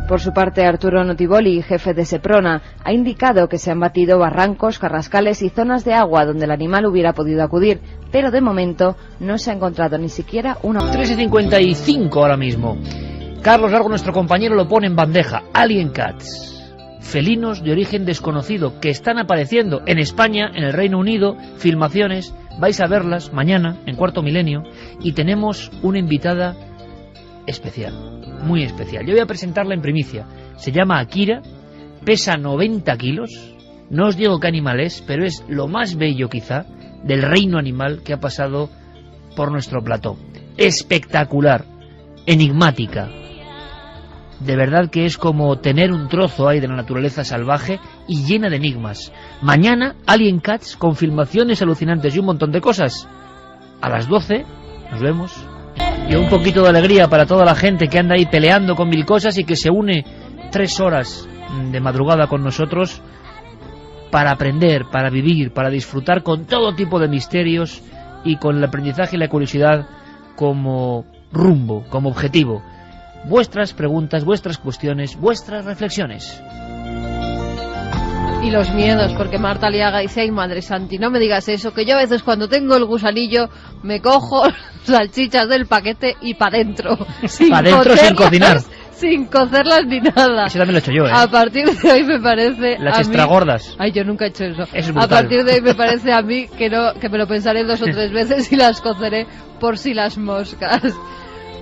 Por su parte, Arturo Notiboli, jefe de Seprona, ha indicado que se han batido barrancos, carrascales y zonas de agua donde el animal hubiera podido acudir, pero de momento no se ha encontrado ni siquiera una... 3:55 ahora mismo. Carlos Largo, nuestro compañero, lo pone en bandeja. Alien Cats. Felinos de origen desconocido que están apareciendo en España, en el Reino Unido, filmaciones. Vais a verlas mañana, en Cuarto Milenio, y tenemos una invitada especial. Muy especial. Yo voy a presentarla en primicia. Se llama Akira, pesa 90 kilos. No os digo qué animal es, pero es lo más bello quizá del reino animal que ha pasado por nuestro plató. Espectacular, enigmática. De verdad que es como tener un trozo ahí de la naturaleza salvaje y llena de enigmas. Mañana, Alien Cats con filmaciones alucinantes y un montón de cosas. A las 12, nos vemos. Y un poquito de alegría para toda la gente que anda ahí peleando con 1000 cosas y que se une 3 horas de madrugada con nosotros para aprender, para vivir, para disfrutar con todo tipo de misterios y con el aprendizaje y la curiosidad como rumbo, como objetivo. Vuestras preguntas, vuestras cuestiones, vuestras reflexiones. Y los miedos, porque Marta Aliaga dice: ay, madre Santi, no me digas eso, que yo a veces cuando tengo el gusanillo me cojo salchichas del paquete y para dentro. Para dentro sin cocinar. Sin cocerlas ni nada. Eso también lo he hecho yo, ¿eh? A partir de hoy me parece... Las extragordas. Ay, yo nunca he hecho eso. Es a partir de hoy me parece a mí que me lo pensaré 2 o 3 veces y las coceré por si las moscas.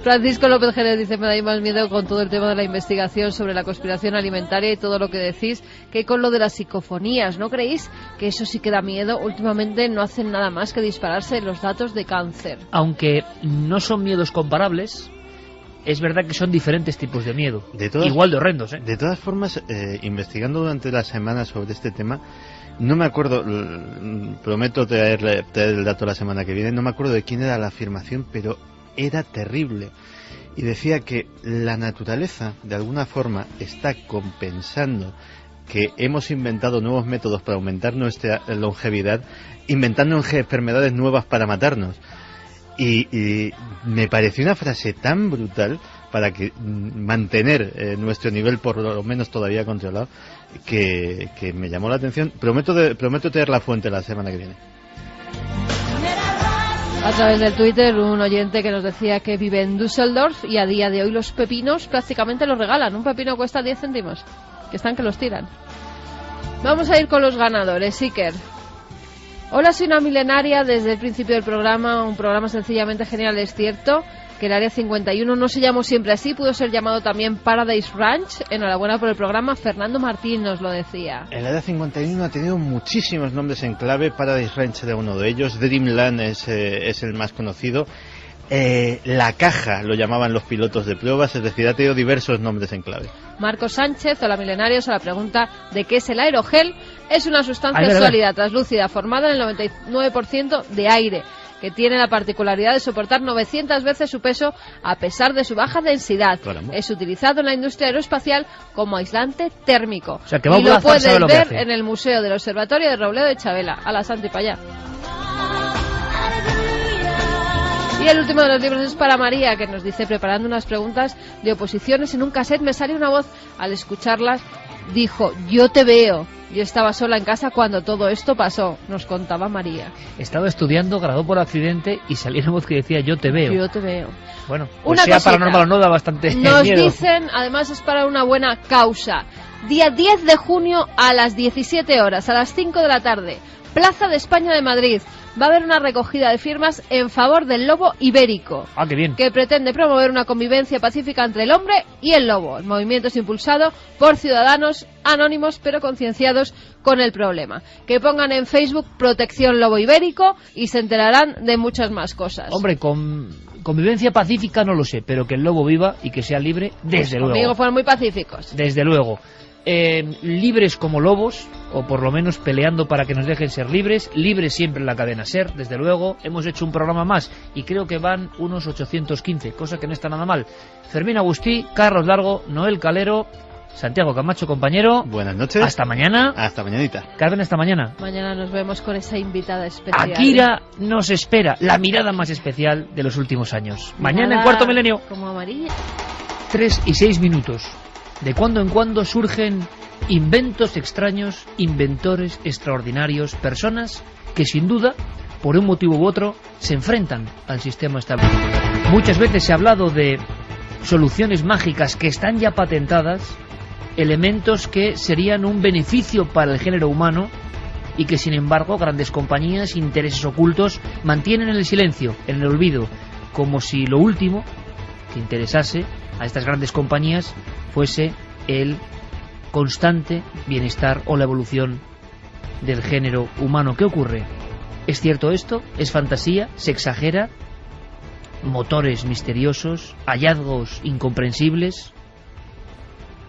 Francisco López Jerez dice: me da más miedo con todo el tema de la investigación sobre la conspiración alimentaria y todo lo que decís, que con lo de las psicofonías. ¿No creéis que eso sí que da miedo? Últimamente no hacen nada más que dispararse los datos de cáncer. Aunque no son miedos comparables, es verdad que son diferentes tipos de miedo, igual de horrendos, ¿eh? De todas formas, investigando durante la semana sobre este tema, no me acuerdo, prometo traer el dato la semana que viene, no me acuerdo de quién era la afirmación, pero era terrible. Y decía que la naturaleza, de alguna forma, está compensando que hemos inventado nuevos métodos para aumentar nuestra longevidad, inventando enfermedades nuevas para matarnos. Y me pareció una frase tan brutal para que mantener nuestro nivel por lo menos todavía controlado, que me llamó la atención. Prometo traer la fuente la semana que viene. A través del Twitter, un oyente que nos decía que vive en Düsseldorf y a día de hoy los pepinos prácticamente los regalan. Un pepino cuesta 10 céntimos, que están que los tiran. Vamos a ir con los ganadores. Iker. Hola, soy una milenaria desde el principio del programa, un programa sencillamente genial. Es cierto que el Área 51 no se llamó siempre así, pudo ser llamado también Paradise Ranch. Enhorabuena por el programa, Fernando Martín nos lo decía. El Área 51 ha tenido muchísimos nombres en clave. Paradise Ranch era uno de ellos, Dreamland es el más conocido. La caja lo llamaban los pilotos de pruebas, es decir, ha tenido diversos nombres en clave. Marcos Sánchez, hola milenarios, a la pregunta de qué es el aerogel. Es una sustancia sólida, translúcida, formada en el 99% de aire, que tiene la particularidad de soportar 900 veces su peso a pesar de su baja densidad. Caramba. Es utilizado en la industria aeroespacial como aislante térmico. O sea, que y lo puedes ver hace en el Museo del Observatorio de Robledo de Chabela. A la Santi para allá. Y el último de los libros es para María, que nos dice: preparando unas preguntas de oposiciones en un cassette, me sale una voz al escucharlas, dijo: yo te veo. Yo estaba sola en casa cuando todo esto pasó, nos contaba María. Estaba estudiando, grabó por accidente y salió una voz que decía: yo te veo. Yo te veo. Bueno, pues sea paranormal o no, da bastante nos miedo. Dicen, además es para una buena causa. Día 10 de junio a las 17 horas, a las 5 de la tarde, Plaza de España de Madrid. Va a haber una recogida de firmas en favor del lobo ibérico. Ah, qué bien. Que pretende promover una convivencia pacífica entre el hombre y el lobo. El movimiento es impulsado por ciudadanos anónimos pero concienciados con el problema. Que pongan en Facebook Protección Lobo Ibérico y se enterarán de muchas más cosas. Hombre, convivencia pacífica no lo sé, pero que el lobo viva y que sea libre, desde luego. Conmigo fueron muy pacíficos. Desde luego. Libres como lobos, o por lo menos peleando para que nos dejen ser libres siempre en la cadena SER, desde luego. Hemos hecho un programa más y creo que van unos 815, cosa que no está nada mal. Fermín Agustí, Carlos Largo, Noel Calero, Santiago Camacho, compañero. Buenas noches. Hasta mañana. Hasta mañanita. Carmen, hasta mañana. Mañana nos vemos con esa invitada especial. Akira nos espera, la mirada más especial de los últimos años. Mañana en Cuarto Milenio. Como amarilla. 3 y 6 minutos. De cuando en cuando surgen inventos extraños, inventores extraordinarios, personas que sin duda, por un motivo u otro, se enfrentan al sistema establecido. Muchas veces se ha hablado de soluciones mágicas que están ya patentadas, elementos que serían un beneficio para el género humano y que sin embargo grandes compañías, intereses ocultos, mantienen en el silencio, en el olvido, como si lo último que interesase a estas grandes compañías fuese el constante bienestar o la evolución del género humano. ¿Qué ocurre? ¿Es cierto esto? ¿Es fantasía? ¿Se exagera? ¿Motores misteriosos? ¿Hallazgos incomprensibles?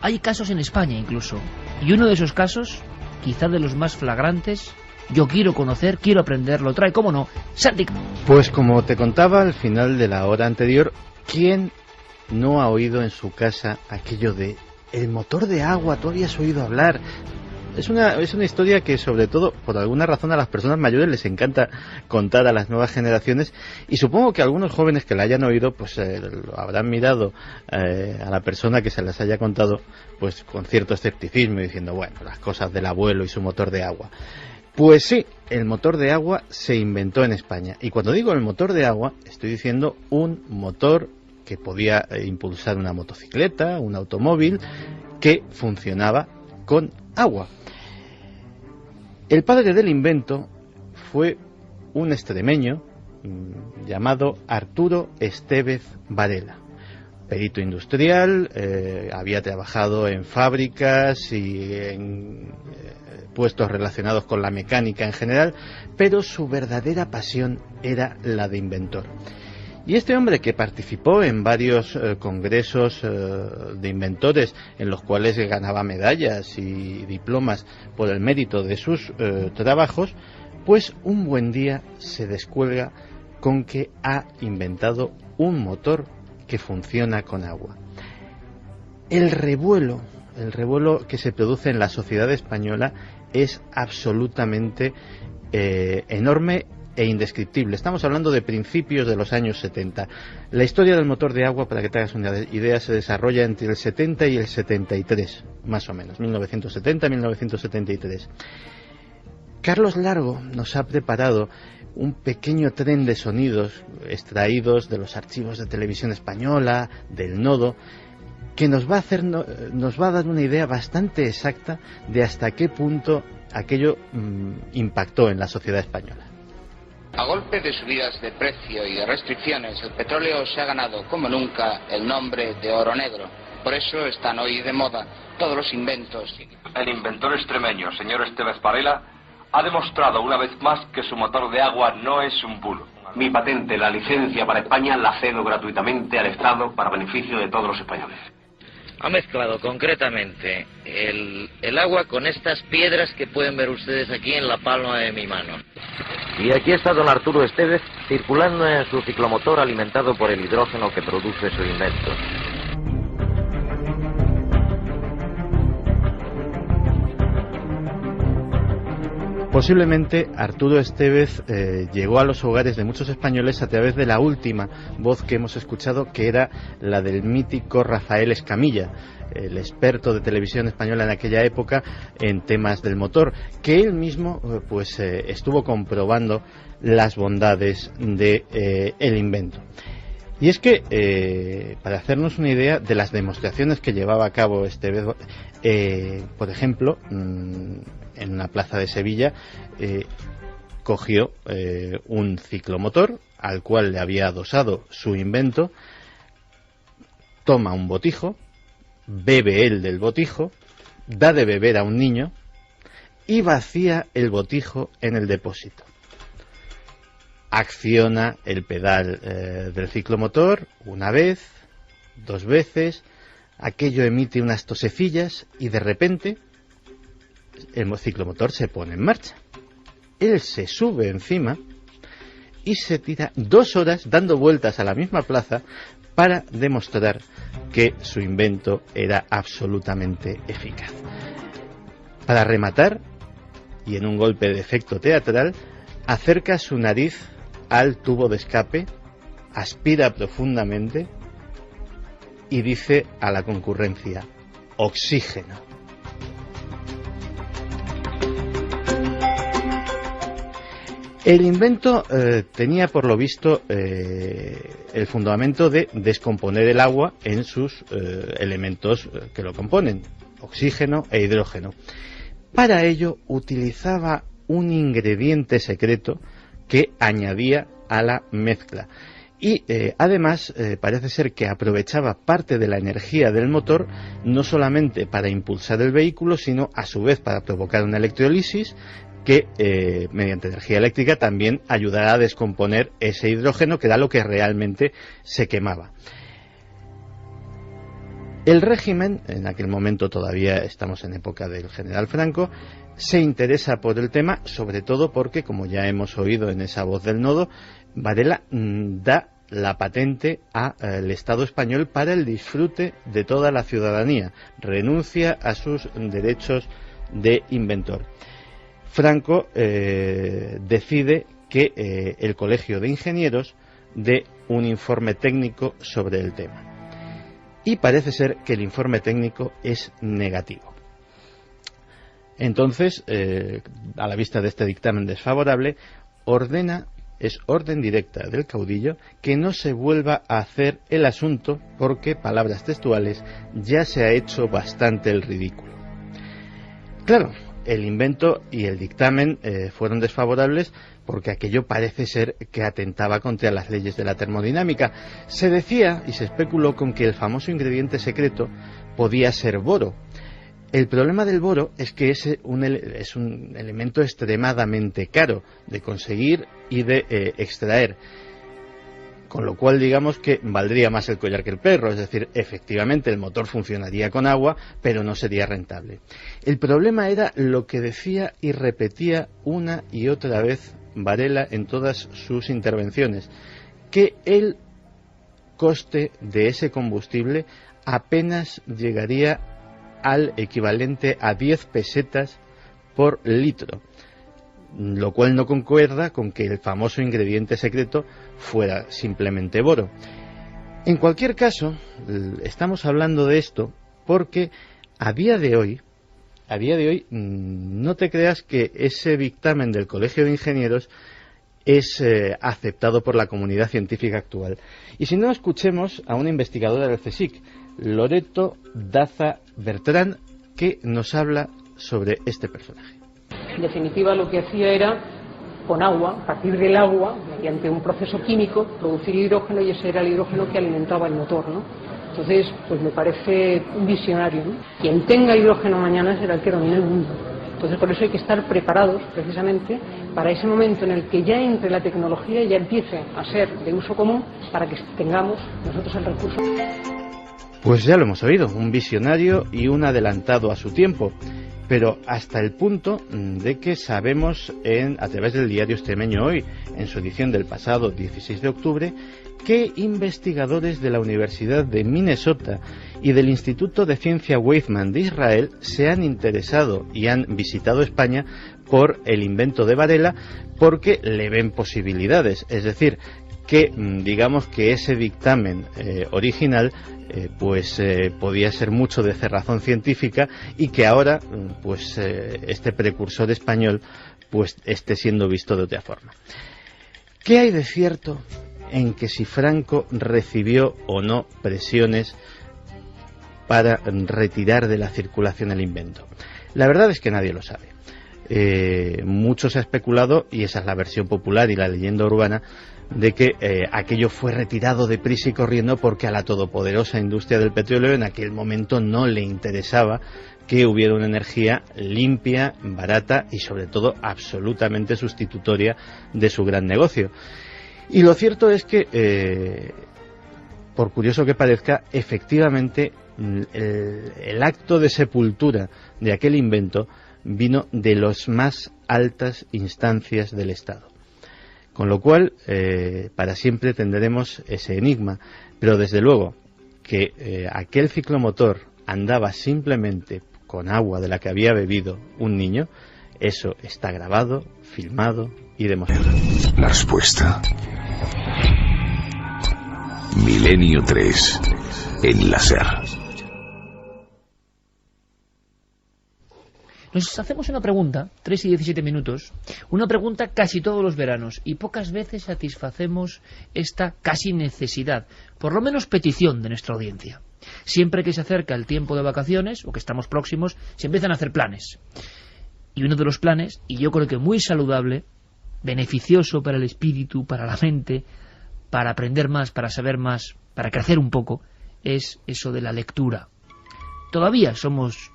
Hay casos en España incluso, y uno de esos casos, quizá de los más flagrantes, yo quiero conocer, quiero aprender, lo trae, ¿cómo no? Santi. Pues como te contaba al final de la hora anterior, ¿quién no ha oído en su casa aquello de el motor de agua? ¿Tú habías oído hablar Es una historia que, sobre todo, por alguna razón a las personas mayores les encanta contar a las nuevas generaciones, y supongo que algunos jóvenes que la hayan oído pues lo habrán mirado a la persona que se las haya contado pues con cierto escepticismo, diciendo, bueno, las cosas del abuelo y su motor de agua. Pues sí, el motor de agua se inventó en España, y cuando digo el motor de agua estoy diciendo un motor que podía impulsar una motocicleta, un automóvil, que funcionaba con agua. El padre del invento fue un extremeño llamado Arturo Estévez Varela, perito industrial, había trabajado en fábricas y en puestos relacionados con la mecánica en general, pero su verdadera pasión era la de inventor. Y este hombre, que participó en varios congresos de inventores en los cuales ganaba medallas y diplomas por el mérito de sus trabajos, pues un buen día se descuelga con que ha inventado un motor que funciona con agua. El revuelo que se produce en la sociedad española es absolutamente enorme e indescriptible. Estamos hablando de principios de los años 70. La historia del motor de agua, para que te hagas una idea, se desarrolla entre el 70 y el 73, más o menos, 1970-1973. Carlos Largo nos ha preparado un pequeño tren de sonidos extraídos de los archivos de Televisión Española, del Nodo, que nos va a dar una idea bastante exacta de hasta qué punto aquello impactó en la sociedad española. A golpe de subidas de precio y de restricciones, el petróleo se ha ganado, como nunca, el nombre de oro negro. Por eso están hoy de moda todos los inventos. El inventor extremeño, señor Estévez Varela, ha demostrado una vez más que su motor de agua no es un bulo. Mi patente, la licencia para España, la cedo gratuitamente al Estado para beneficio de todos los españoles. Ha mezclado concretamente el agua con estas piedras que pueden ver ustedes aquí en la palma de mi mano. Y aquí está don Arturo Estévez circulando en su ciclomotor alimentado por el hidrógeno que produce su invento. Posiblemente Arturo Estévez llegó a los hogares de muchos españoles a través de la última voz que hemos escuchado, que era la del mítico Rafael Escamilla, el experto de Televisión Española en aquella época en temas del motor, que él mismo estuvo comprobando las bondades de el invento. Y es que, para hacernos una idea de las demostraciones que llevaba a cabo Estévez, por ejemplo, en una plaza de Sevilla, cogió un ciclomotor al cual le había adosado su invento, toma un botijo, bebe él del botijo, da de beber a un niño y vacía el botijo en el depósito. Acciona el pedal del ciclomotor una vez, dos veces, aquello emite unas tosecillas y de repente el ciclomotor se pone en marcha. Él se sube encima y se tira 2 horas dando vueltas a la misma plaza para demostrar que su invento era absolutamente eficaz. Para rematar, y en un golpe de efecto teatral, acerca su nariz al tubo de escape, aspira profundamente y dice a la concurrencia: oxígeno. El invento tenía, por lo visto, el fundamento de descomponer el agua en sus elementos que lo componen, oxígeno e hidrógeno. Para ello utilizaba un ingrediente secreto que añadía a la mezcla. Y además parece ser que aprovechaba parte de la energía del motor, no solamente para impulsar el vehículo, sino a su vez para provocar una electrólisis que mediante energía eléctrica también ayudará a descomponer ese hidrógeno, que era lo que realmente se quemaba. El régimen, en aquel momento todavía estamos en época del general Franco, se interesa por el tema, sobre todo porque, como ya hemos oído en esa voz del Nodo, Varela da la patente al Estado español para el disfrute de toda la ciudadanía, renuncia a sus derechos de inventor. Franco decide que el Colegio de Ingenieros dé un informe técnico sobre el tema. Y parece ser que el informe técnico es negativo. Entonces, a la vista de este dictamen desfavorable, es orden directa del caudillo que no se vuelva a hacer el asunto porque, palabras textuales, ya se ha hecho bastante el ridículo. Claro, el invento y el dictamen fueron desfavorables porque aquello parece ser que atentaba contra las leyes de la termodinámica. Se decía y se especuló con que el famoso ingrediente secreto podía ser boro. El problema del boro es que es un elemento extremadamente caro de conseguir y de extraer, con lo cual digamos que valdría más el collar que el perro, es decir, efectivamente el motor funcionaría con agua, pero no sería rentable. El problema era lo que decía y repetía una y otra vez Varela en todas sus intervenciones, que el coste de ese combustible apenas llegaría al equivalente a 10 pesetas por litro, lo cual no concuerda con que el famoso ingrediente secreto fuera simplemente boro. En cualquier caso, estamos hablando de esto porque a día de hoy no te creas que ese dictamen del Colegio de Ingenieros es aceptado por la comunidad científica actual. Y si no, escuchemos a una investigadora del CSIC, Loreto Daza Bertrán, que nos habla sobre este personaje. En definitiva, lo que hacía era, con agua, a partir del agua, mediante un proceso químico, producir hidrógeno, y ese era el hidrógeno que alimentaba el motor, ¿no? Entonces, pues me parece un visionario, ¿no? Quien tenga hidrógeno mañana será el que domine el mundo. Entonces, por eso hay que estar preparados, precisamente, para ese momento en el que ya entre la tecnología y ya empiece a ser de uso común, para que tengamos nosotros el recurso. Pues ya lo hemos oído, un visionario y un adelantado a su tiempo, pero hasta el punto de que sabemos a través del diario Extremeño Hoy, en su edición del pasado 16 de octubre, que investigadores de la Universidad de Minnesota y del Instituto de Ciencia Weizmann de Israel se han interesado y han visitado España por el invento de Varela porque le ven posibilidades, es decir, que digamos que ese dictamen original podía ser mucho de cerrazón científica y que ahora este precursor español esté siendo visto de otra forma. ¿Qué hay de cierto en que si Franco recibió o no presiones para retirar de la circulación el invento? La verdad es que nadie lo sabe. Mucho se ha especulado, y esa es la versión popular y la leyenda urbana, de que aquello fue retirado deprisa y corriendo porque a la todopoderosa industria del petróleo en aquel momento no le interesaba que hubiera una energía limpia, barata y sobre todo absolutamente sustitutoria de su gran negocio. Y lo cierto es que, por curioso que parezca, efectivamente el acto de sepultura de aquel invento vino de las más altas instancias del Estado. Con lo cual, para siempre tendremos ese enigma. Pero desde luego que aquel ciclomotor andaba simplemente con agua de la que había bebido un niño, eso está grabado, filmado y demostrado. La respuesta. Milenio 3 en la SER. Nos hacemos una pregunta, 3 y 17 minutos, una pregunta casi todos los veranos, y pocas veces satisfacemos esta casi necesidad, por lo menos petición de nuestra audiencia. Siempre que se acerca el tiempo de vacaciones, o que estamos próximos, se empiezan a hacer planes. Y uno de los planes, y yo creo que muy saludable, beneficioso para el espíritu, para la mente, para aprender más, para saber más, para crecer un poco, es eso de la lectura. Todavía somos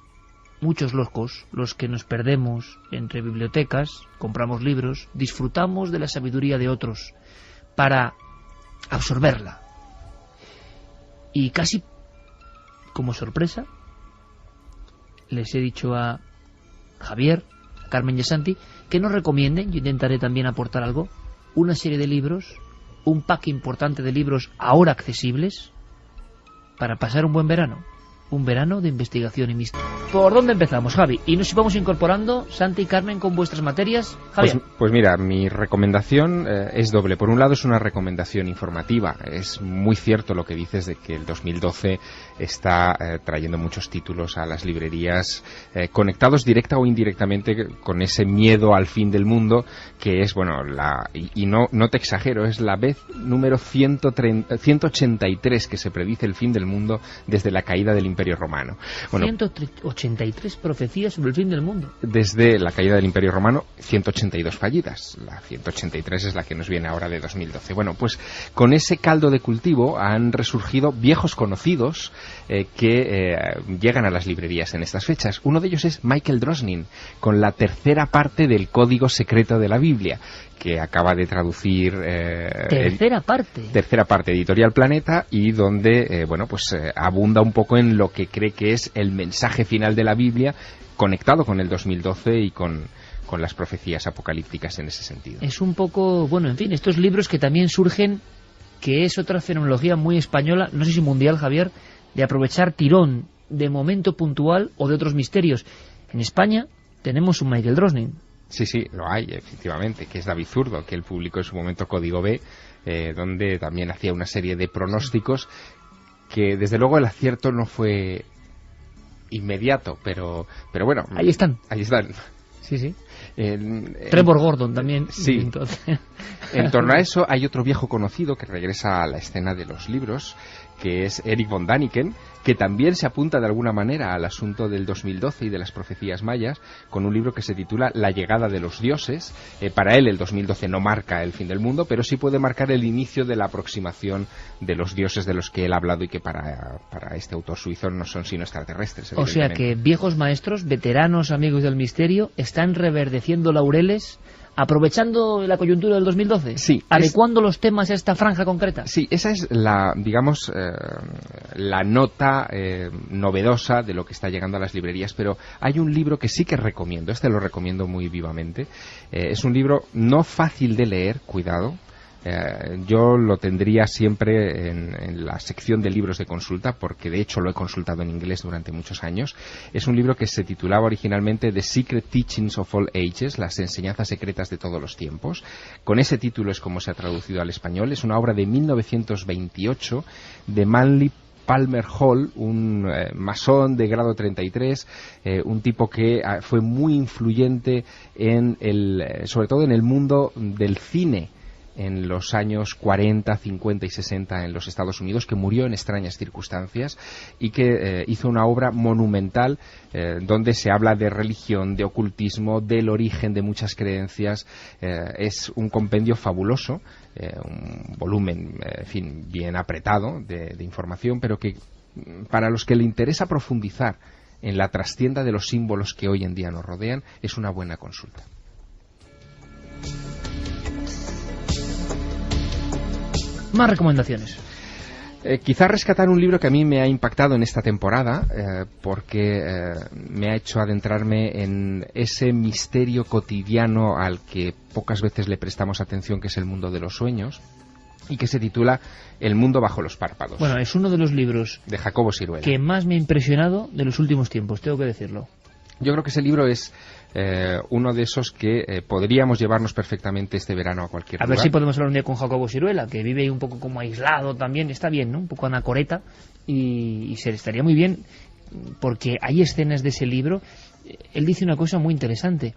muchos locos los que nos perdemos entre bibliotecas, compramos libros, disfrutamos de la sabiduría de otros para absorberla. Y casi como sorpresa, les he dicho a Javier, a Carmen y a Santi, que nos recomienden, yo intentaré también aportar algo, una serie de libros, un pack importante de libros ahora accesibles, para pasar un buen verano. un verano de investigación y misterio. ¿Por dónde empezamos, Javi? Y nos vamos incorporando, Santi y Carmen, con vuestras materias. Javier. Pues mira, mi recomendación es doble. Por un lado es una recomendación informativa. Es muy cierto lo que dices de que el 2012 está trayendo muchos títulos a las librerías conectados directa o indirectamente con ese miedo al fin del mundo, que es, bueno, y no te exagero, es la vez número 183 que se predice el fin del mundo desde la caída del Imperio Romano. Bueno, 183 profecías sobre el fin del mundo. Desde la caída del Imperio Romano, 182 fallidas. La 183 es la que nos viene ahora de 2012. Bueno, pues con ese caldo de cultivo han resurgido viejos conocidos que llegan a las librerías en estas fechas. Uno de ellos es Michael Drosnin, con la tercera parte del Código Secreto de la Biblia, que acaba de traducir tercera parte Editorial Planeta, y donde abunda un poco en lo que cree que es el mensaje final de la Biblia, conectado con el 2012 y con las profecías apocalípticas en ese sentido. Es un poco, bueno, en fin, estos libros que también surgen, que es otra fenomenología muy española, no sé si mundial, Javier, de aprovechar tirón de momento puntual o de otros misterios. En España tenemos un Michael Drosnin. Sí, lo hay, efectivamente, que es David Zurdo, que él publicó en su momento Código B, donde también hacía una serie de pronósticos que, desde luego, el acierto no fue inmediato, pero bueno. Ahí están. Sí. Trevor Gordon también. Sí. Entonces... En torno a eso hay otro viejo conocido que regresa a la escena de los libros, que es Eric von Daniken, que también se apunta de alguna manera al asunto del 2012 y de las profecías mayas, con un libro que se titula La llegada de los dioses. Para él el 2012 no marca el fin del mundo, pero sí puede marcar el inicio de la aproximación de los dioses de los que él ha hablado y que para este autor suizo no son sino extraterrestres. O sea que viejos maestros, veteranos amigos del misterio, están reverdeciendo laureles, aprovechando la coyuntura del 2012, adecuando los temas a esta franja concreta. Sí, esa es la nota novedosa de lo que está llegando a las librerías, pero hay un libro que sí que recomiendo, lo recomiendo muy vivamente. Es un libro no fácil de leer, cuidado. Yo lo tendría siempre en la sección de libros de consulta, porque de hecho lo he consultado en inglés durante muchos años. Es un libro que se titulaba originalmente The Secret Teachings of All Ages, las enseñanzas secretas de todos los tiempos. Con ese título es como se ha traducido al español. Es una obra de 1928 de Manly Palmer Hall, un masón de grado 33, un tipo que fue muy influyente sobre todo en el mundo del cine en los años 40, 50 y 60 en los Estados Unidos, que murió en extrañas circunstancias y que hizo una obra monumental donde se habla de religión, de ocultismo, del origen de muchas creencias. Es un compendio fabuloso, un volumen, bien apretado de información, pero que para los que le interesa profundizar en la trastienda de los símbolos que hoy en día nos rodean, es una buena consulta. Más recomendaciones. Quizá rescatar un libro que a mí me ha impactado en esta temporada, porque me ha hecho adentrarme en ese misterio cotidiano al que pocas veces le prestamos atención, que es el mundo de los sueños, y que se titula El mundo bajo los párpados. Bueno, es uno de los libros de Jacobo Siruela que más me ha impresionado de los últimos tiempos, tengo que decirlo. Yo creo que ese libro es uno de esos que podríamos llevarnos perfectamente este verano a cualquier lugar. A ver si podemos hablar un día con Jacobo Siruela, que vive ahí un poco como aislado también, está bien, ¿no? Un poco anacoreta, y se estaría muy bien, porque hay escenas de ese libro. Él dice una cosa muy interesante: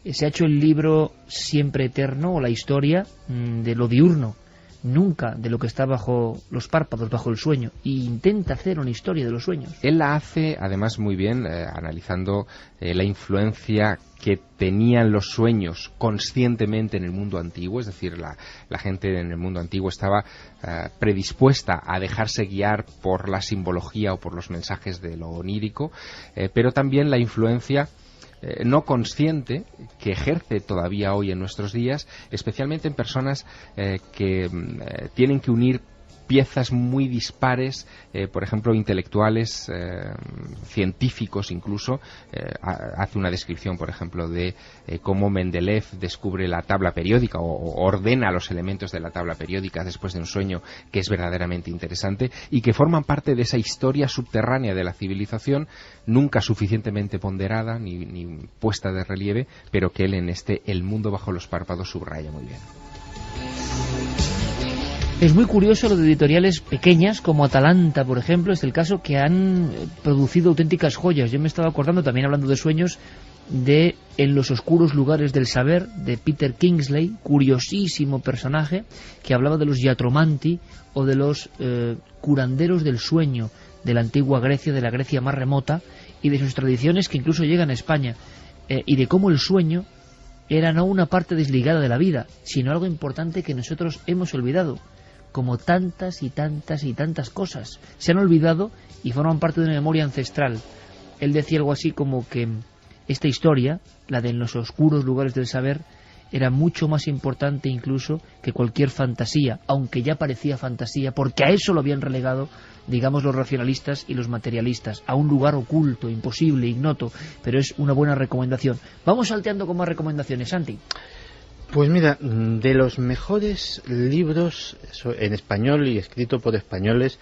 se ha hecho el libro siempre eterno, o la historia de lo diurno, nunca de lo que está bajo los párpados, bajo el sueño, y intenta hacer una historia de los sueños. Él la hace además muy bien, analizando la influencia que tenían los sueños conscientemente en el mundo antiguo. Es decir, la gente en el mundo antiguo estaba predispuesta a dejarse guiar por la simbología o por los mensajes de lo onírico, pero también la influencia no consciente que ejerce todavía hoy en nuestros días, especialmente en personas que tienen que unir piezas muy dispares, por ejemplo, intelectuales, científicos incluso. Hace una descripción, por ejemplo, de cómo Mendeleev descubre la tabla periódica o ordena los elementos de la tabla periódica después de un sueño, que es verdaderamente interesante y que forman parte de esa historia subterránea de la civilización, nunca suficientemente ponderada ni puesta de relieve, pero que él en El mundo bajo los párpados subraya muy bien. Es muy curioso lo de editoriales pequeñas como Atalanta, por ejemplo, es el caso, que han producido auténticas joyas. Yo me estaba acordando, también hablando de sueños, de En los oscuros lugares del saber, de Peter Kingsley, curiosísimo personaje, que hablaba de los iatromanti o de los curanderos del sueño de la antigua Grecia, de la Grecia más remota, y de sus tradiciones que incluso llegan a España, y de cómo el sueño era no una parte desligada de la vida, sino algo importante que nosotros hemos olvidado, como tantas y tantas y tantas cosas. Se han olvidado y forman parte de una memoria ancestral. Él decía algo así como que esta historia, la de En los oscuros lugares del saber, era mucho más importante incluso que cualquier fantasía, aunque ya parecía fantasía, porque a eso lo habían relegado, digamos, los racionalistas y los materialistas, a un lugar oculto, imposible, ignoto, pero es una buena recomendación. Vamos salteando con más recomendaciones, Santi. Pues mira, de los mejores libros en español y escrito por españoles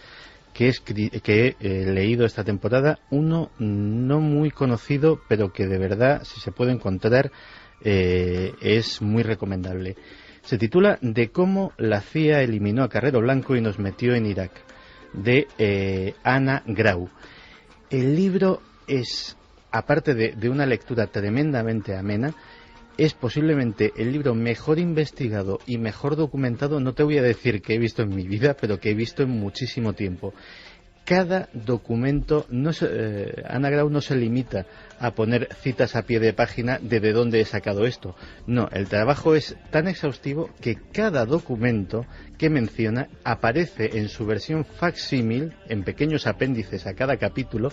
que he leído esta temporada, uno no muy conocido, pero que de verdad, si se puede encontrar, es muy recomendable. Se titula De cómo la CIA eliminó a Carrero Blanco y nos metió en Irak, de Ana Grau. El libro es, aparte de una lectura tremendamente amena, es posiblemente el libro mejor investigado y mejor documentado, no te voy a decir que he visto en mi vida, pero que he visto en muchísimo tiempo. Cada documento, Ana Grau no se limita a poner citas a pie de página de dónde he sacado esto. No, el trabajo es tan exhaustivo que cada documento que menciona aparece en su versión facsímil, en pequeños apéndices a cada capítulo,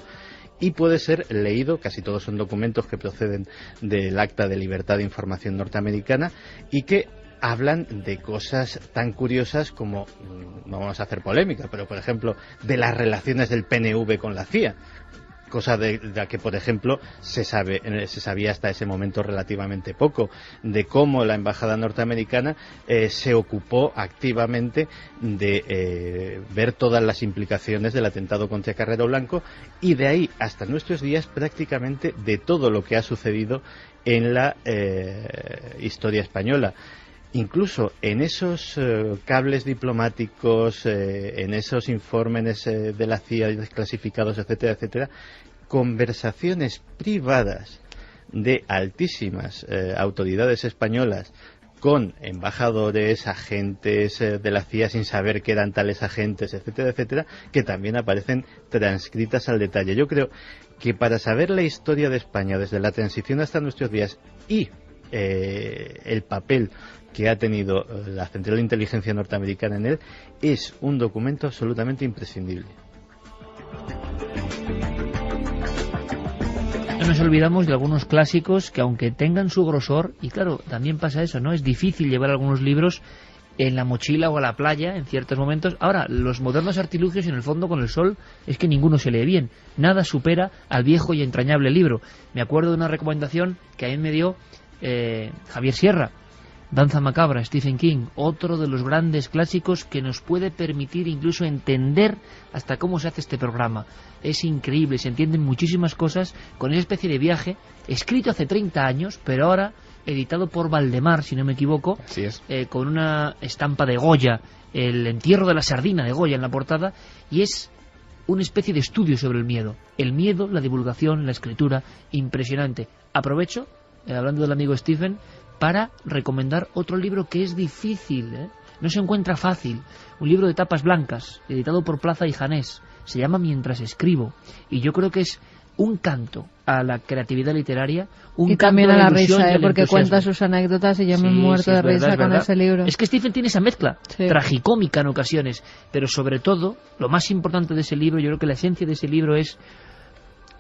y puede ser leído. Casi todos son documentos que proceden del Acta de Libertad de Información norteamericana y que hablan de cosas tan curiosas como, no vamos a hacer polémica, pero por ejemplo, de las relaciones del PNV con la CIA, cosa de la que, por ejemplo, se sabía hasta ese momento relativamente poco, de cómo la embajada norteamericana se ocupó activamente de ver todas las implicaciones del atentado contra Carrero Blanco, y de ahí hasta nuestros días prácticamente de todo lo que ha sucedido en la historia española. Incluso en esos cables diplomáticos, en esos informes de la CIA desclasificados, etcétera, etcétera, conversaciones privadas de altísimas autoridades españolas con embajadores, agentes de la CIA sin saber que eran tales agentes, etcétera, etcétera, que también aparecen transcritas al detalle. Yo creo que para saber la historia de España desde la transición hasta nuestros días y el papel que ha tenido la Central de Inteligencia norteamericana en él, es un documento absolutamente imprescindible. No nos olvidamos de algunos clásicos que, aunque tengan su grosor, y claro, también pasa eso, ¿no? Es difícil llevar algunos libros en la mochila o a la playa en ciertos momentos. Ahora, los modernos artilugios, en el fondo, con el sol, es que ninguno se lee bien. Nada supera al viejo y entrañable libro. Me acuerdo de una recomendación que a mí me dio Javier Sierra, Danza Macabra, Stephen King, otro de los grandes clásicos que nos puede permitir incluso entender hasta cómo se hace este programa. Es increíble, se entienden muchísimas cosas con esa especie de viaje, escrito hace 30 años, pero ahora editado por Valdemar, si no me equivoco. Así es. Con una estampa de Goya, el entierro de la sardina de Goya en la portada, y es una especie de estudio sobre el miedo, la divulgación, la escritura, impresionante. Aprovecho, hablando del amigo Stephen, para recomendar otro libro que es difícil, no se encuentra fácil, un libro de tapas blancas, editado por Plaza y Janés, se llama Mientras escribo, y yo creo que es un canto a la creatividad literaria, un y canto también a la risa, porque entusiasmo. Cuenta sus anécdotas y yo me he muerto de risa con ese libro. Es que Stephen tiene esa mezcla tragicómica en ocasiones, pero sobre todo, lo más importante de ese libro, yo creo que la esencia de ese libro es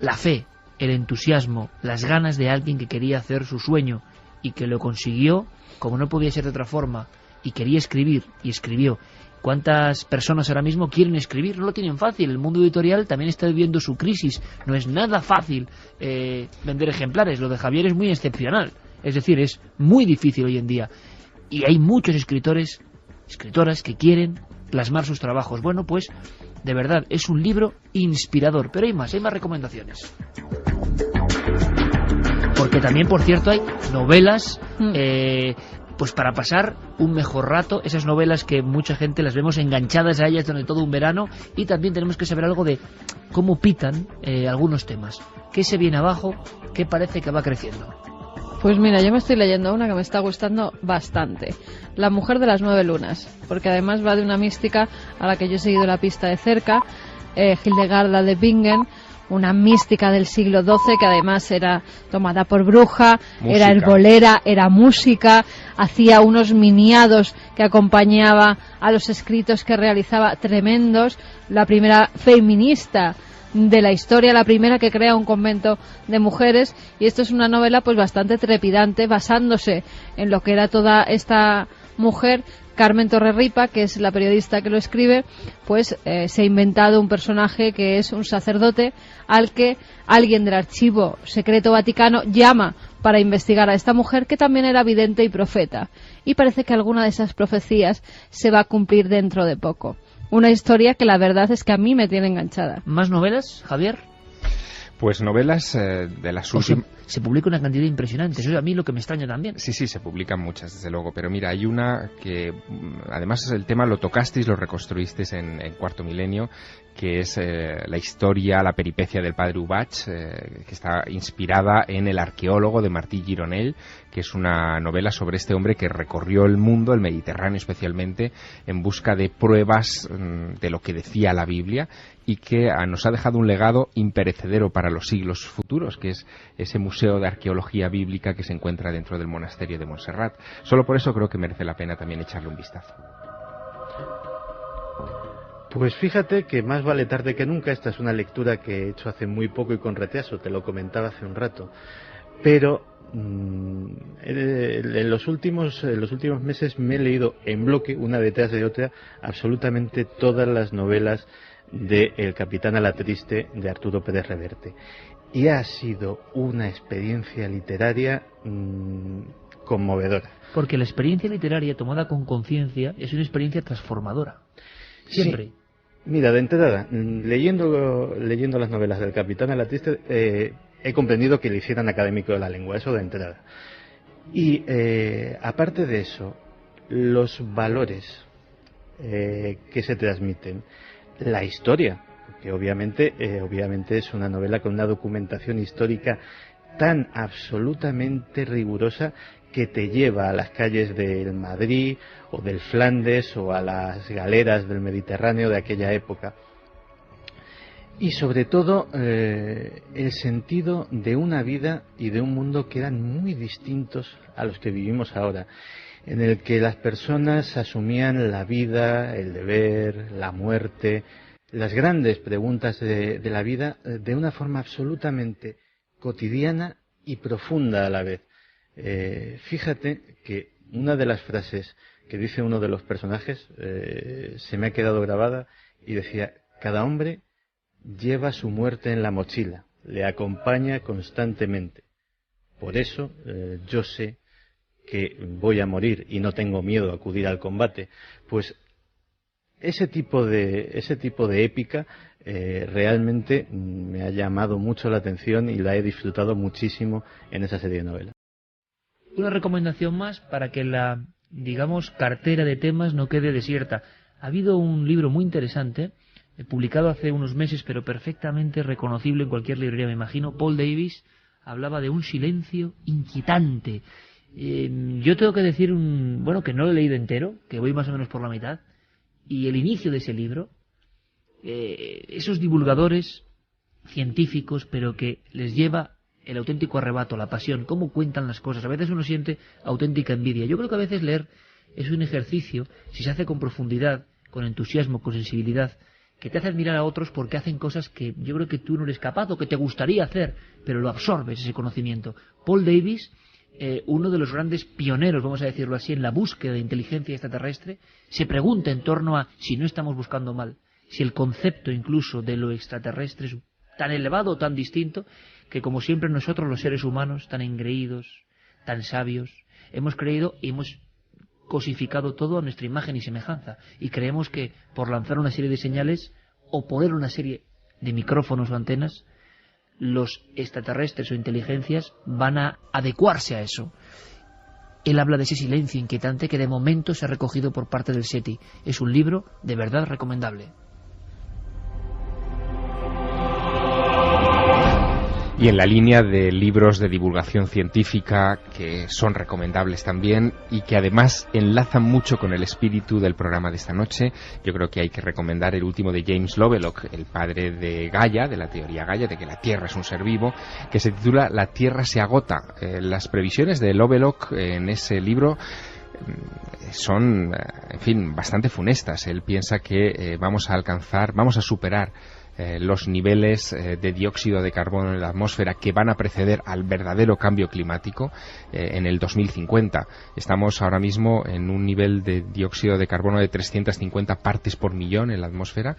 la fe, el entusiasmo, las ganas de alguien que quería hacer su sueño y que lo consiguió como no podía ser de otra forma, y quería escribir y escribió, ¿Cuántas personas ahora mismo quieren escribir? No lo tienen fácil. El mundo editorial también está viviendo su crisis. No es nada fácil vender ejemplares. Lo de Javier es muy excepcional. Es decir, es muy difícil hoy en día. Y hay muchos escritores, escritoras que quieren plasmar sus trabajos. Bueno, pues, de verdad, es un libro inspirador. Pero hay más recomendaciones. Porque también, por cierto, hay novelas... pues para pasar un mejor rato, esas novelas que mucha gente las vemos enganchadas a ellas durante todo un verano, y también tenemos que saber algo de cómo pitan algunos temas, qué se viene abajo, qué parece que va creciendo. Pues mira, yo me estoy leyendo una que me está gustando bastante, La mujer de las 9 lunas, porque además va de una mística a la que yo he seguido la pista de cerca, Hildegarda de Bingen, una mística del siglo XII que además era tomada por bruja, era herbolera, era música, hacía unos miniados que acompañaba a los escritos que realizaba tremendos, la primera feminista de la historia, la primera que crea un convento de mujeres, y esto es una novela pues bastante trepidante, basándose en lo que era toda esta mujer. Carmen Torrerripa, que es la periodista que lo escribe, pues se ha inventado un personaje que es un sacerdote al que alguien del Archivo Secreto Vaticano llama para investigar a esta mujer, que también era vidente y profeta. Y parece que alguna de esas profecías se va a cumplir dentro de poco. Una historia que la verdad es que a mí me tiene enganchada. ¿Más novelas, Javier? Pues novelas de las últimas... Se publica una cantidad impresionante, eso es a mí lo que me extraña también. Sí, se publican muchas, desde luego, pero mira, hay una que, además el tema lo tocasteis, lo reconstruisteis en Cuarto Milenio, que es la historia, la peripecia del padre Ubach, que está inspirada en El arqueólogo de Martí Gironell, que es una novela sobre este hombre que recorrió el mundo, el Mediterráneo especialmente, en busca de pruebas de lo que decía la Biblia, y que nos ha dejado un legado imperecedero para los siglos futuros, que es ese museo de arqueología bíblica que se encuentra dentro del monasterio de Montserrat. Solo por eso creo que merece la pena también echarle un vistazo. Pues fíjate que más vale tarde que nunca. Esta es una lectura que he hecho hace muy poco y con retraso, te lo comentaba hace un rato, pero en los últimos meses me he leído en bloque, una detrás de otra, absolutamente todas las novelas de El capitán a la triste de Arturo Pérez Reverte, y ha sido una experiencia literaria conmovedora. Porque la experiencia literaria tomada con conciencia es una experiencia transformadora. Siempre. Sí. Mira, de entrada, leyendo las novelas del capitán a la triste, he comprendido que le hicieran académico de la lengua, eso de entrada. Y aparte de eso, los valores que se transmiten, la historia, que obviamente es una novela con una documentación histórica tan absolutamente rigurosa que te lleva a las calles del Madrid o del Flandes o a las galeras del Mediterráneo de aquella época. Y sobre todo el sentido de una vida y de un mundo que eran muy distintos a los que vivimos ahora, en el que las personas asumían la vida, el deber, la muerte, las grandes preguntas de la vida de una forma absolutamente cotidiana y profunda a la vez. Fíjate que una de las frases que dice uno de los personajes se me ha quedado grabada y decía: cada hombre lleva su muerte en la mochila, le acompaña constantemente. Por eso yo sé que voy a morir y no tengo miedo a acudir al combate. Pues ese tipo de épica realmente me ha llamado mucho la atención y la he disfrutado muchísimo en esa serie de novelas. Una recomendación más para que la, digamos, cartera de temas no quede desierta. Ha habido un libro muy interesante, publicado hace unos meses, pero perfectamente reconocible en cualquier librería, me imagino. Paul Davis hablaba de un silencio inquietante. Yo tengo que decir que no lo he leído entero, que voy más o menos por la mitad, y el inicio de ese libro, esos divulgadores científicos, pero que les lleva el auténtico arrebato, la pasión, cómo cuentan las cosas. A veces uno siente auténtica envidia. Yo creo que a veces leer es un ejercicio, si se hace con profundidad, con entusiasmo, con sensibilidad, que te hace admirar a otros porque hacen cosas que yo creo que tú no eres capaz o que te gustaría hacer, pero lo absorbes, ese conocimiento. Paul Davis uno de los grandes pioneros, vamos a decirlo así, en la búsqueda de inteligencia extraterrestre, se pregunta en torno a si no estamos buscando mal, si el concepto incluso de lo extraterrestre es tan elevado o tan distinto, que como siempre nosotros los seres humanos, tan engreídos, tan sabios, hemos creído y hemos cosificado todo a nuestra imagen y semejanza, y creemos que por lanzar una serie de señales o poner una serie de micrófonos o antenas, los extraterrestres o inteligencias van a adecuarse a eso. Él habla de ese silencio inquietante que de momento se ha recogido por parte del SETI. Es un libro de verdad recomendable. Y en la línea de libros de divulgación científica que son recomendables también y que además enlazan mucho con el espíritu del programa de esta noche, yo creo que hay que recomendar el último de James Lovelock, el padre de Gaia, de la teoría Gaia, de que la Tierra es un ser vivo, que se titula La Tierra se agota. Las previsiones de Lovelock en ese libro son, en fin, bastante funestas. Él piensa que vamos a superar los niveles de dióxido de carbono en la atmósfera que van a preceder al verdadero cambio climático en el 2050. Estamos ahora mismo en un nivel de dióxido de carbono de 350 partes por millón en la atmósfera.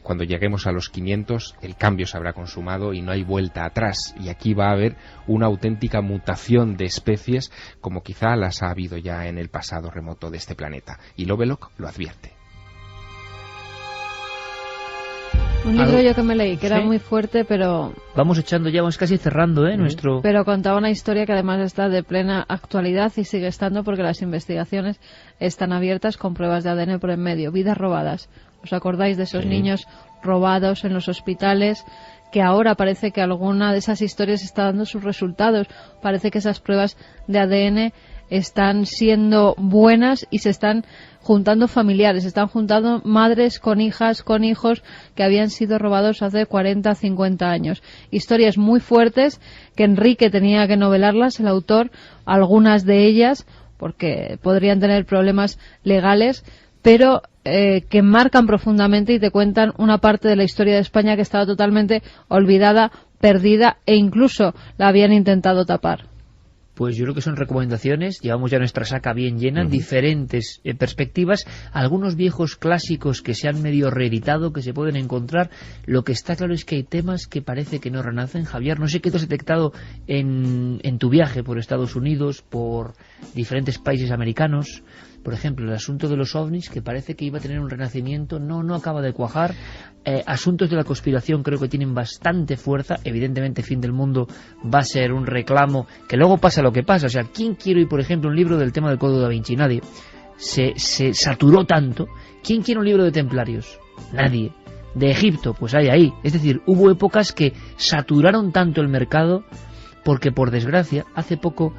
Cuando lleguemos a los 500 el cambio se habrá consumado y no hay vuelta atrás, y aquí va a haber una auténtica mutación de especies como quizá las ha habido ya en el pasado remoto de este planeta, y Lovelock lo advierte. Un libro yo que me leí, que era muy fuerte, pero... Vamos echando ya, vamos casi cerrando, nuestro... Pero contaba una historia que además está de plena actualidad y sigue estando porque las investigaciones están abiertas con pruebas de ADN por en medio. Vidas robadas. ¿Os acordáis de esos niños robados en los hospitales? Que ahora parece que alguna de esas historias está dando sus resultados. Parece que esas pruebas de ADN están siendo buenas y se están juntando familiares, están juntando madres con hijas, con hijos que habían sido robados hace 40, 50 años. Historias muy fuertes que Enrique tenía que novelarlas, el autor, algunas de ellas, porque podrían tener problemas legales, pero que marcan profundamente y te cuentan una parte de la historia de España que estaba totalmente olvidada, perdida, e incluso la habían intentado tapar. Pues yo creo que son recomendaciones, llevamos ya nuestra saca bien llena, diferentes perspectivas, algunos viejos clásicos que se han medio reeditado, que se pueden encontrar. Lo que está claro es que hay temas que parece que no renacen. Javier, no sé qué te has detectado en tu viaje por Estados Unidos, por diferentes países americanos. Por ejemplo, el asunto de los ovnis, que parece que iba a tener un renacimiento, no acaba de cuajar. Asuntos de la conspiración creo que tienen bastante fuerza. Evidentemente, Fin del Mundo va a ser un reclamo, que luego pasa lo que pasa. O sea, ¿quién quiere hoy, por ejemplo, un libro del tema del Código Da Vinci? Nadie. Se saturó tanto. ¿Quién quiere un libro de templarios? Nadie. De Egipto, pues hay ahí. Es decir, hubo épocas que saturaron tanto el mercado, porque por desgracia, hace poco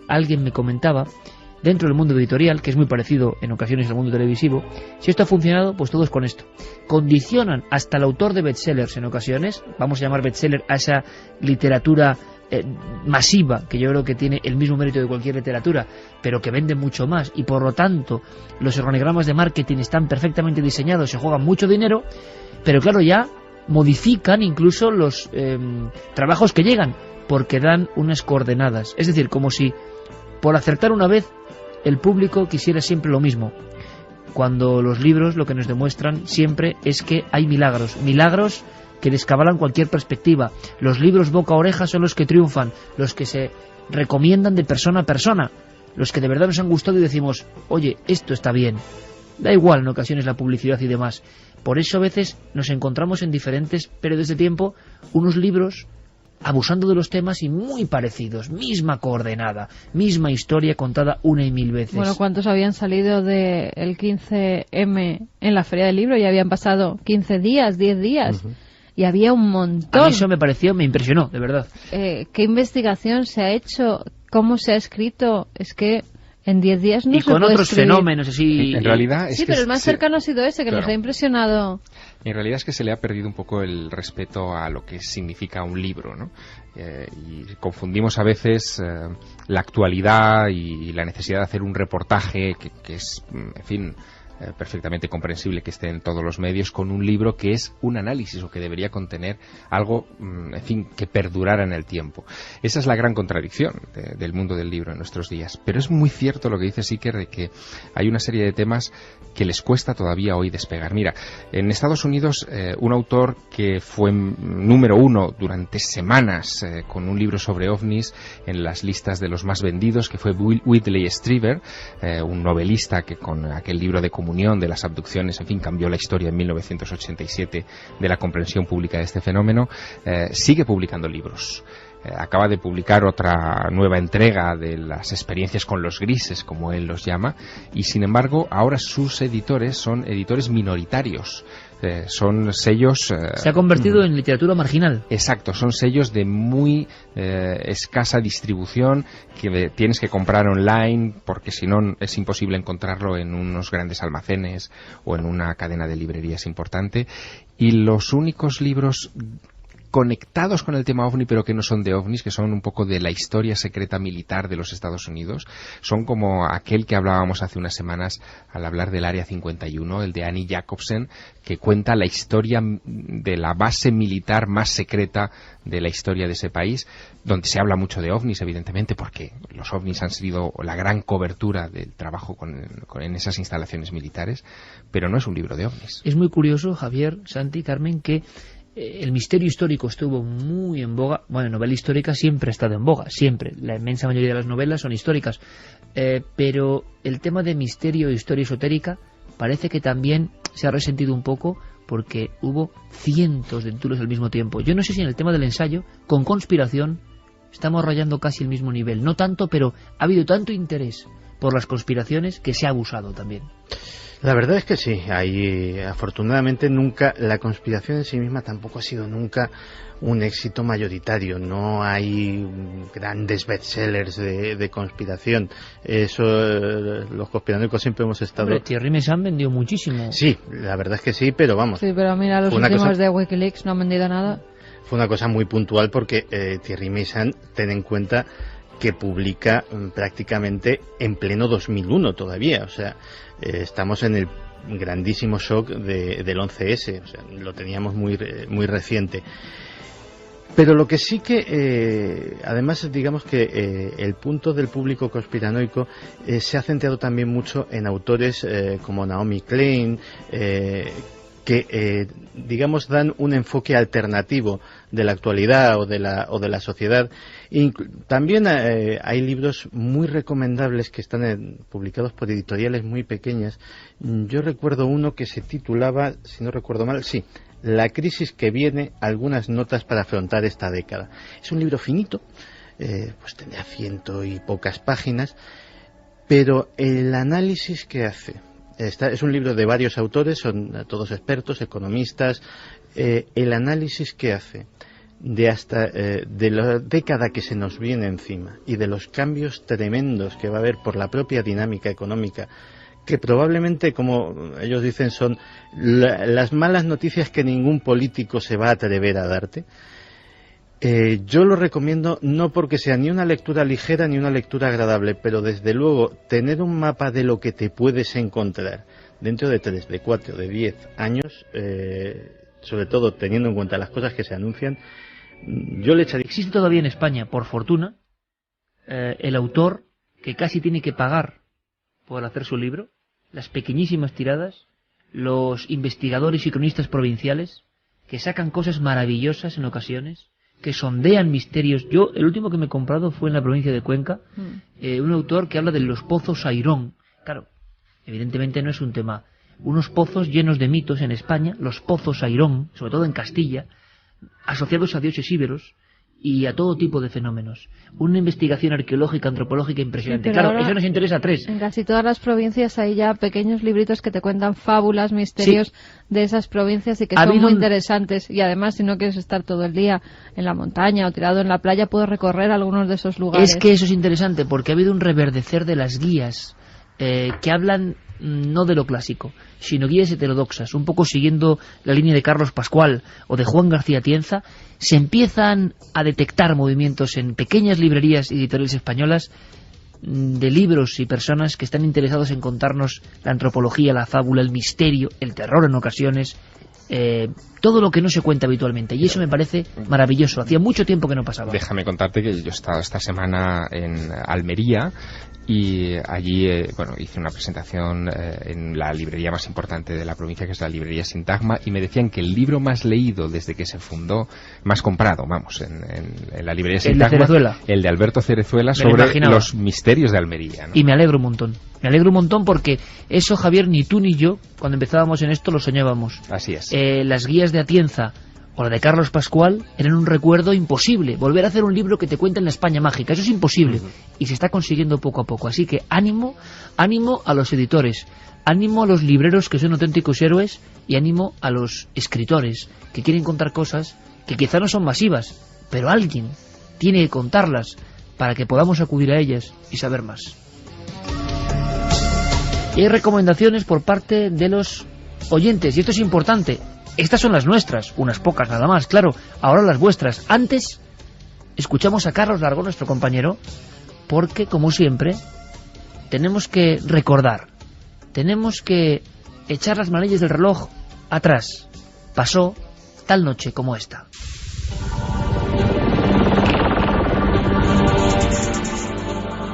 alguien me comentaba, dentro del mundo editorial, que es muy parecido en ocasiones al mundo televisivo, si esto ha funcionado, pues todos con esto. Condicionan hasta el autor de bestsellers en ocasiones, vamos a llamar bestseller a esa literatura masiva, que yo creo que tiene el mismo mérito de cualquier literatura, pero que vende mucho más, y por lo tanto los organigramas de marketing están perfectamente diseñados, se juegan mucho dinero, pero claro, ya modifican incluso los trabajos que llegan, porque dan unas coordenadas. Es decir, como si por acertar una vez el público quisiera siempre lo mismo, cuando los libros lo que nos demuestran siempre es que hay milagros que descabalan cualquier perspectiva. Los libros boca a oreja son los que triunfan, los que se recomiendan de persona a persona, los que de verdad nos han gustado y decimos, oye, esto está bien. Da igual en ocasiones la publicidad y demás. Por eso a veces nos encontramos en diferentes periodos de tiempo unos libros abusando de los temas y muy parecidos, misma coordenada, misma historia contada una y mil veces. Bueno, ¿cuántos habían salido del 15M en la Feria del Libro? Ya habían pasado 15 días, 10 días, y había un montón. A mí eso me impresionó, de verdad. ¿Qué investigación se ha hecho? ¿Cómo se ha escrito? Es que en 10 días no se puede escribir. Y con otros fenómenos así. En realidad es sí, pero el más cercano ha sido ese, que nos ha impresionado. En realidad es que se le ha perdido un poco el respeto a lo que significa un libro, ¿no? Y confundimos a veces la actualidad y la necesidad de hacer un reportaje que es, en fin, perfectamente comprensible que esté en todos los medios, con un libro que es un análisis o que debería contener algo, en fin, que perdurara en el tiempo. Esa es la gran contradicción del mundo del libro en nuestros días. Pero es muy cierto lo que dice Siker, de que hay una serie de temas que les cuesta todavía hoy despegar. Mira, en Estados Unidos un autor que fue número 1 durante semanas con un libro sobre ovnis en las listas de los más vendidos, que fue Whitley Strieber, un novelista que con aquel libro de Comunión, de las abducciones, en fin, cambió la historia en 1987 de la comprensión pública de este fenómeno, sigue publicando libros. Acaba de publicar otra nueva entrega de las experiencias con los grises, como él los llama, y sin embargo ahora sus editores son editores minoritarios. Son sellos... se ha convertido en literatura marginal. Exacto, son sellos de muy escasa distribución, que tienes que comprar online porque si no es imposible encontrarlo en unos grandes almacenes o en una cadena de librerías importante. Y los únicos libros conectados con el tema OVNI, pero que no son de OVNIs, que son un poco de la historia secreta militar de los Estados Unidos, son como aquel que hablábamos hace unas semanas al hablar del Área 51, el de Annie Jacobsen, que cuenta la historia de la base militar más secreta de la historia de ese país, donde se habla mucho de OVNIs, evidentemente, porque los OVNIs han sido la gran cobertura del trabajo en esas instalaciones militares, pero no es un libro de OVNIs. Es muy curioso, Javier, Santi, Carmen, que el misterio histórico estuvo muy en boga. Bueno, novela histórica siempre ha estado en boga, siempre. La inmensa mayoría de las novelas son históricas. Pero el tema de misterio e historia esotérica parece que también se ha resentido un poco porque hubo cientos de títulos al mismo tiempo. Yo no sé si en el tema del ensayo, con conspiración, estamos rayando casi el mismo nivel. No tanto, pero ha habido tanto interés por las conspiraciones que se ha abusado también. La verdad es que sí, afortunadamente nunca, la conspiración en sí misma tampoco ha sido nunca un éxito mayoritario, no hay grandes bestsellers de conspiración, eso los conspiranoicos siempre hemos estado... Hombre, Thierry Meyssan vendió muchísimo. Sí, la verdad es que sí, pero vamos. Sí, pero mira, los últimos de Wikileaks no han vendido nada. Fue una cosa muy puntual porque Thierry Meyssan, ten en cuenta que publica prácticamente en pleno 2001 todavía, o sea, estamos en el grandísimo shock del 11S, o sea, lo teníamos muy reciente. Pero lo que sí que, además, digamos que el punto del público conspiranoico se ha centrado también mucho en autores como Naomi Klein, que digamos dan un enfoque alternativo de la actualidad o de la sociedad. También hay libros muy recomendables que están publicados por editoriales muy pequeñas. Yo recuerdo uno que se titulaba, si no recuerdo mal, sí, La crisis que viene, algunas notas para afrontar esta década. Es un libro finito, pues tendría 100 y pocas páginas, pero el análisis que hace, es un libro de varios autores, son todos expertos, economistas, el análisis que hace de la década que se nos viene encima y de los cambios tremendos que va a haber por la propia dinámica económica, que probablemente, como ellos dicen, son las malas noticias que ningún político se va a atrever a darte. Yo lo recomiendo no porque sea ni una lectura ligera ni una lectura agradable, pero desde luego tener un mapa de lo que te puedes encontrar dentro de 3, de 4, de 10 años, sobre todo teniendo en cuenta las cosas que se anuncian, yo le echaría... Existe todavía en España, por fortuna, el autor que casi tiene que pagar por hacer su libro, las pequeñísimas tiradas, los investigadores y cronistas provinciales que sacan cosas maravillosas en ocasiones, que sondean misterios. Yo, el último que me he comprado fue en la provincia de Cuenca, un autor que habla de los pozos Airón. Claro, evidentemente no es un tema. Unos pozos llenos de mitos en España, los pozos Airón, sobre todo en Castilla, asociados a dioses íberos y a todo tipo de fenómenos. Una investigación arqueológica, antropológica impresionante. Sí, claro, eso nos interesa a 3. En casi todas las provincias hay ya pequeños libritos que te cuentan fábulas, misterios de esas provincias y que son muy interesantes. Y además, si no quieres estar todo el día en la montaña o tirado en la playa, puedes recorrer algunos de esos lugares. Es que eso es interesante porque ha habido un reverdecer de las guías que hablan no de lo clásico, sino guías heterodoxas, un poco siguiendo la línea de Carlos Pascual o de Juan García Tienza. Se empiezan a detectar movimientos en pequeñas librerías editoriales españolas de libros y personas que están interesados en contarnos la antropología, la fábula, el misterio, el terror en ocasiones, todo lo que no se cuenta habitualmente, y eso me parece maravilloso. Hacía mucho tiempo que no pasaba. Déjame contarte que yo he estado esta semana en Almería y allí hice una presentación en la librería más importante de la provincia, que es la librería Sintagma, y me decían que el libro más leído desde que se fundó, más comprado, vamos, en la librería Sintagma, el de Alberto Cerezuela, sobre los misterios de Almería, ¿no? Y me alegro un montón. Me alegro un montón porque eso, Javier, ni tú ni yo, cuando empezábamos en esto, lo soñábamos. Así es. Las guías de Atienza o la de Carlos Pascual eran un recuerdo imposible. Volver a hacer un libro que te cuente en la España mágica, eso es imposible. Y se está consiguiendo poco a poco. Así que ánimo a los editores, ánimo a los libreros que son auténticos héroes, y ánimo a los escritores que quieren contar cosas que quizá no son masivas, pero alguien tiene que contarlas para que podamos acudir a ellas y saber más. Y hay recomendaciones por parte de los oyentes, y esto es importante. Estas son las nuestras, unas pocas nada más, claro. Ahora las vuestras. Antes escuchamos a Carlos Largo, nuestro compañero, porque, como siempre, tenemos que recordar, tenemos que echar las manillas del reloj atrás. Pasó tal noche como esta.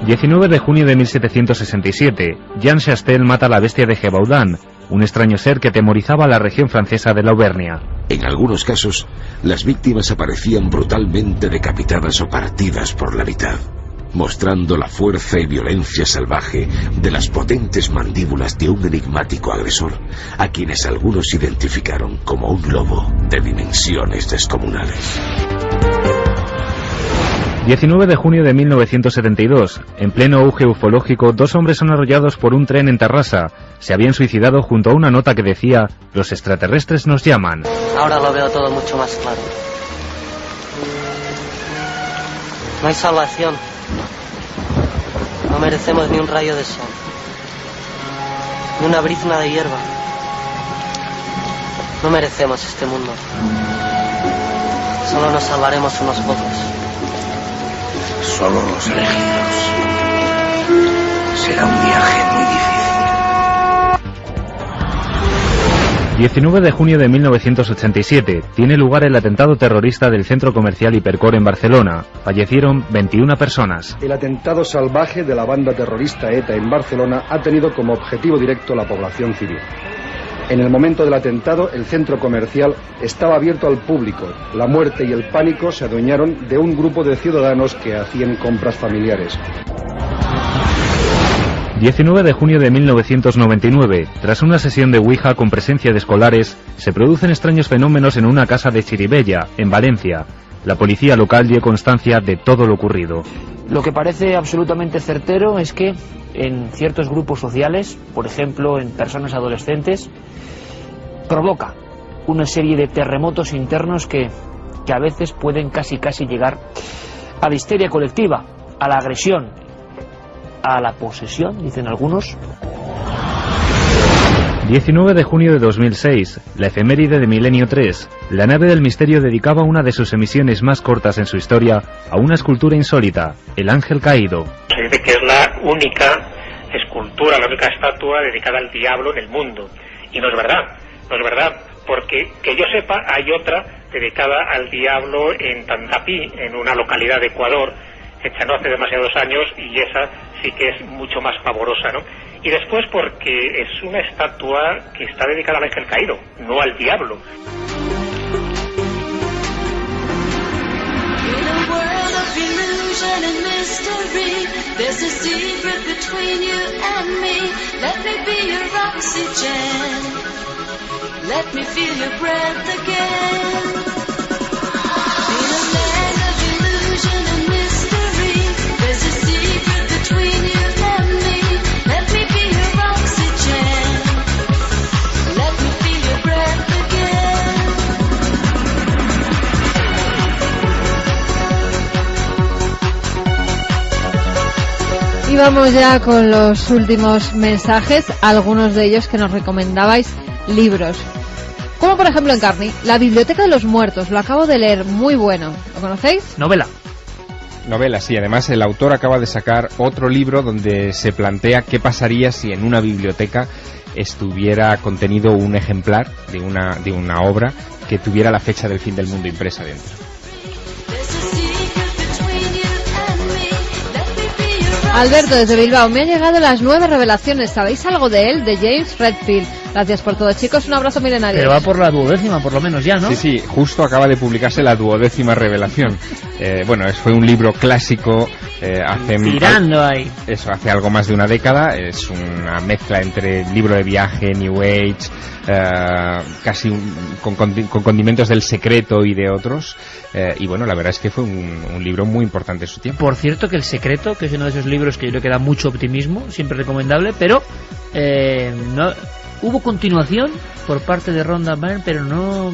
...19 de junio de 1767... Jean Chastel mata a la bestia de Gévaudan, un extraño ser que atemorizaba a la región francesa de la Auvernia. En algunos casos, las víctimas aparecían brutalmente decapitadas o partidas por la mitad, mostrando la fuerza y violencia salvaje de las potentes mandíbulas de un enigmático agresor, a quienes algunos identificaron como un lobo de dimensiones descomunales. 19 de junio de 1972. En pleno auge ufológico, 2 hombres son arrollados por un tren en Tarrasa. Se habían suicidado junto a una nota que decía: "Los extraterrestres nos llaman". Ahora lo veo todo mucho más claro. No hay salvación. No merecemos ni un rayo de sol, ni una brizna de hierba. No merecemos este mundo. Solo nos salvaremos unos pocos. Solo los elegidos. Será un viaje muy difícil. 19 de junio de 1987. Tiene lugar el atentado terrorista del centro comercial Hipercor en Barcelona. Fallecieron 21 personas. El atentado salvaje de la banda terrorista ETA en Barcelona ha tenido como objetivo directo la población civil. En el momento del atentado, el centro comercial estaba abierto al público. La muerte y el pánico se adueñaron de un grupo de ciudadanos que hacían compras familiares. 19 de junio de 1999. Tras una sesión de Ouija con presencia de escolares, se producen extraños fenómenos en una casa de Chiribella, en Valencia. La policía local dio constancia de todo lo ocurrido. Lo que parece absolutamente certero es que en ciertos grupos sociales, por ejemplo en personas adolescentes, provoca una serie de terremotos internos que a veces pueden casi llegar a la histeria colectiva, a la agresión, a la posesión, dicen algunos. 19 de junio de 2006, la efeméride de Milenio 3. La nave del misterio dedicaba una de sus emisiones más cortas en su historia a una escultura insólita, el ángel caído. Se dice que es la única escultura, la única estatua dedicada al diablo en el mundo. Y no es verdad, porque que yo sepa hay otra dedicada al diablo en Tandapí, en una localidad de Ecuador, hecha no hace demasiados años, y esa sí que es mucho más pavorosa, ¿no? Y después porque es una estatua que está dedicada al ángel caído, no al diablo. Y vamos ya con los últimos mensajes, algunos de ellos que nos recomendabais libros. Como por ejemplo en Carni, La Biblioteca de los Muertos, lo acabo de leer, muy bueno. ¿Lo conocéis? Novela. Novelas, sí. Además, el autor acaba de sacar otro libro donde se plantea qué pasaría si en una biblioteca estuviera contenido un ejemplar de una obra que tuviera la fecha del fin del mundo impresa dentro. Alberto desde Bilbao, me han llegado las 9 revelaciones. ¿Sabéis algo de él? De James Redfield. Gracias por todo, chicos. Un abrazo milenario. Pero va por la 12ª, por lo menos ya, ¿no? Sí, justo acaba de publicarse la 12ª revelación. Fue un libro clásico. Tirando ahí. Eso, hace algo más de una década. Es una mezcla entre libro de viaje, New Age, casi con condimentos del Secreto y de otros. La verdad es que fue un libro muy importante en su tiempo. Por cierto, que El Secreto, que es uno de esos libros que yo creo que da mucho optimismo, siempre recomendable, pero no hubo continuación por parte de Rhonda Byrne, pero no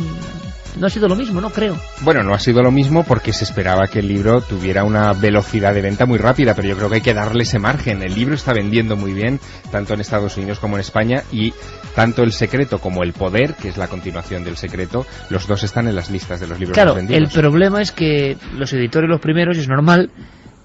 ha sido lo mismo, no creo. Bueno, no ha sido lo mismo porque se esperaba que el libro tuviera una velocidad de venta muy rápida, pero yo creo que hay que darle ese margen. El libro está vendiendo muy bien, tanto en Estados Unidos como en España, y tanto El Secreto como El Poder, que es la continuación del Secreto, los dos están en las listas de los libros más vendidos. Claro, el problema es que los editores, los primeros, es normal,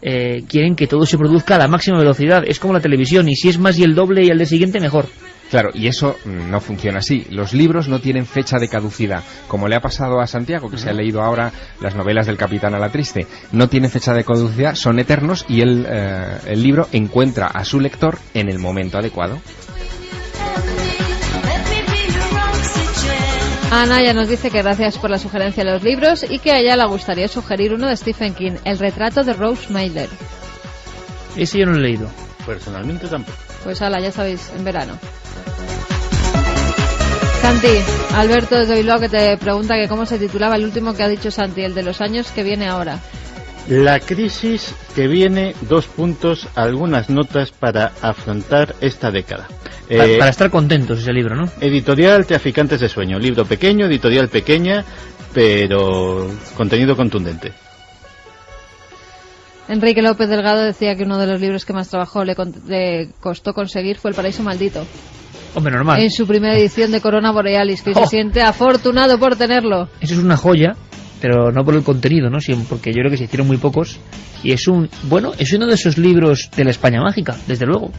quieren que todo se produzca a la máxima velocidad. Es como la televisión, y si es más y el doble y el de siguiente, mejor. Claro, y eso no funciona así. Los libros no tienen fecha de caducidad, como le ha pasado a Santiago, que se ha leído ahora las novelas del Capitán Alatriste. No tienen fecha de caducidad, son eternos, y el libro encuentra a su lector en el momento adecuado. Ana ya nos dice que gracias por la sugerencia de los libros y que a ella le gustaría sugerir uno de Stephen King, El retrato de Rose Mailer. Ese yo no lo he leído. Personalmente tampoco. Pues ala, ya sabéis, en verano. Santi, Alberto desde Bilbao, que te pregunta que cómo se titulaba el último que ha dicho Santi, el de los años que viene ahora. La crisis que viene, algunas notas para afrontar esta década. Para estar contentos ese libro, ¿no? Editorial Traficantes de Sueño, libro pequeño, editorial pequeña, pero contenido contundente. Enrique López Delgado decía que uno de los libros que más trabajo le costó conseguir fue El Paraíso Maldito. Hombre, normal. En su primera edición de Corona Borealis, que se siente afortunado por tenerlo. Eso es una joya, pero no por el contenido, ¿no? Sino porque yo creo que se hicieron muy pocos. Y es uno de esos libros de la España mágica, desde luego.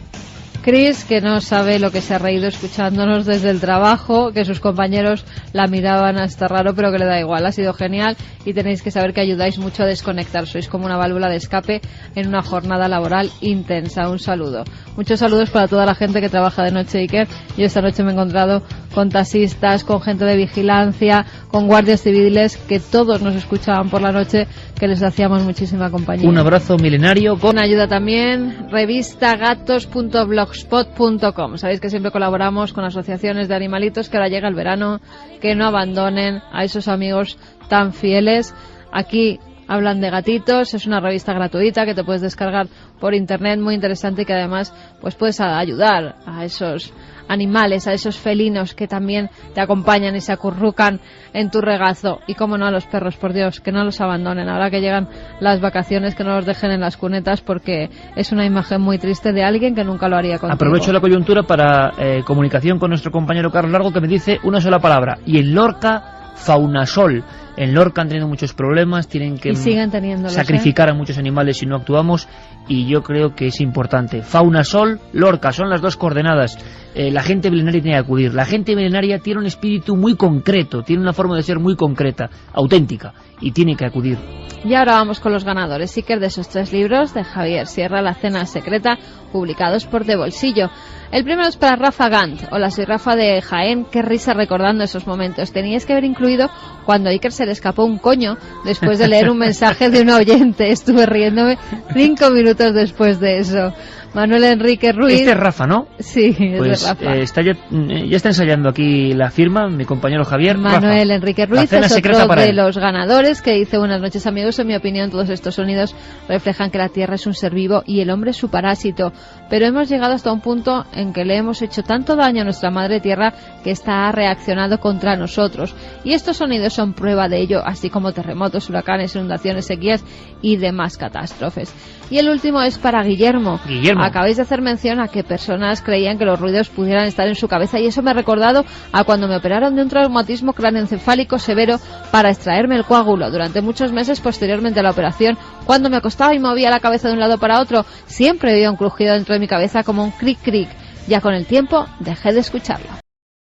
Chris, que no sabe lo que se ha reído escuchándonos desde el trabajo, que sus compañeros la miraban hasta raro, pero que le da igual. Ha sido genial y tenéis que saber que ayudáis mucho a desconectar. Sois como una válvula de escape en una jornada laboral intensa. Un saludo. Muchos saludos para toda la gente que trabaja de noche, Iker. Yo esta noche me he encontrado con taxistas, con gente de vigilancia, con guardias civiles, que todos nos escuchaban por la noche, que les hacíamos muchísima compañía. Un abrazo milenario. Con ayuda también, revistagatos.blogspot.com. Sabéis que siempre colaboramos con asociaciones de animalitos, que ahora llega el verano, que no abandonen a esos amigos tan fieles. Aquí hablan de gatitos, es una revista gratuita que te puedes descargar por internet, muy interesante, y que además pues puedes ayudar a esos animales, a esos felinos que también te acompañan y se acurrucan en tu regazo. Y cómo no, a los perros, por Dios, que no los abandonen ahora que llegan las vacaciones, que no los dejen en las cunetas, porque es una imagen muy triste de alguien que nunca lo haría contigo. Aprovecho la coyuntura para comunicación con nuestro compañero Carlos Largo, que me dice una sola palabra: y en Lorca, Faunasol. En Lorca han tenido muchos problemas, tienen que sacrificar a muchos animales si no actuamos, y yo creo que es importante. Faunasol, Lorca, son las dos coordenadas. La gente milenaria tiene que acudir. La gente milenaria tiene un espíritu muy concreto, tiene una forma de ser muy concreta, auténtica, y tiene que acudir. Y ahora vamos con los ganadores, Iker, de esos 3 libros de Javier Sierra, La cena secreta, publicados por De Bolsillo. El primero es para Rafa Gant. Hola, soy Rafa de Jaén. Qué risa recordando esos momentos. Teníais que haber incluido cuando a Iker se le escapó un coño después de leer un mensaje de un oyente. Estuve riéndome 5 minutos después de eso. Manuel Enrique Ruiz. Este es Rafa, ¿no? Sí, es pues, de Rafa. Ya está ensayando aquí la firma, mi compañero Javier. Manuel Rafa. Enrique Ruiz es otro de los ganadores, que dice: buenas noches, amigos. En mi opinión, todos estos sonidos reflejan que la Tierra es un ser vivo y el hombre es su parásito. Pero hemos llegado hasta un punto en que le hemos hecho tanto daño a nuestra madre Tierra que esta ha reaccionado contra nosotros. Y estos sonidos son prueba de ello, así como terremotos, huracanes, inundaciones, sequías y demás catástrofes. Y el último es para Guillermo. Acabáis de hacer mención a que personas creían que los ruidos pudieran estar en su cabeza, y eso me ha recordado a cuando me operaron de un traumatismo cráneoencefálico severo para extraerme el coágulo. Durante muchos meses posteriormente a la operación Cuando me acostaba y movía la cabeza de un lado para otro, siempre oía un crujido dentro de mi cabeza como un cric cric. Ya con el tiempo dejé de escucharlo.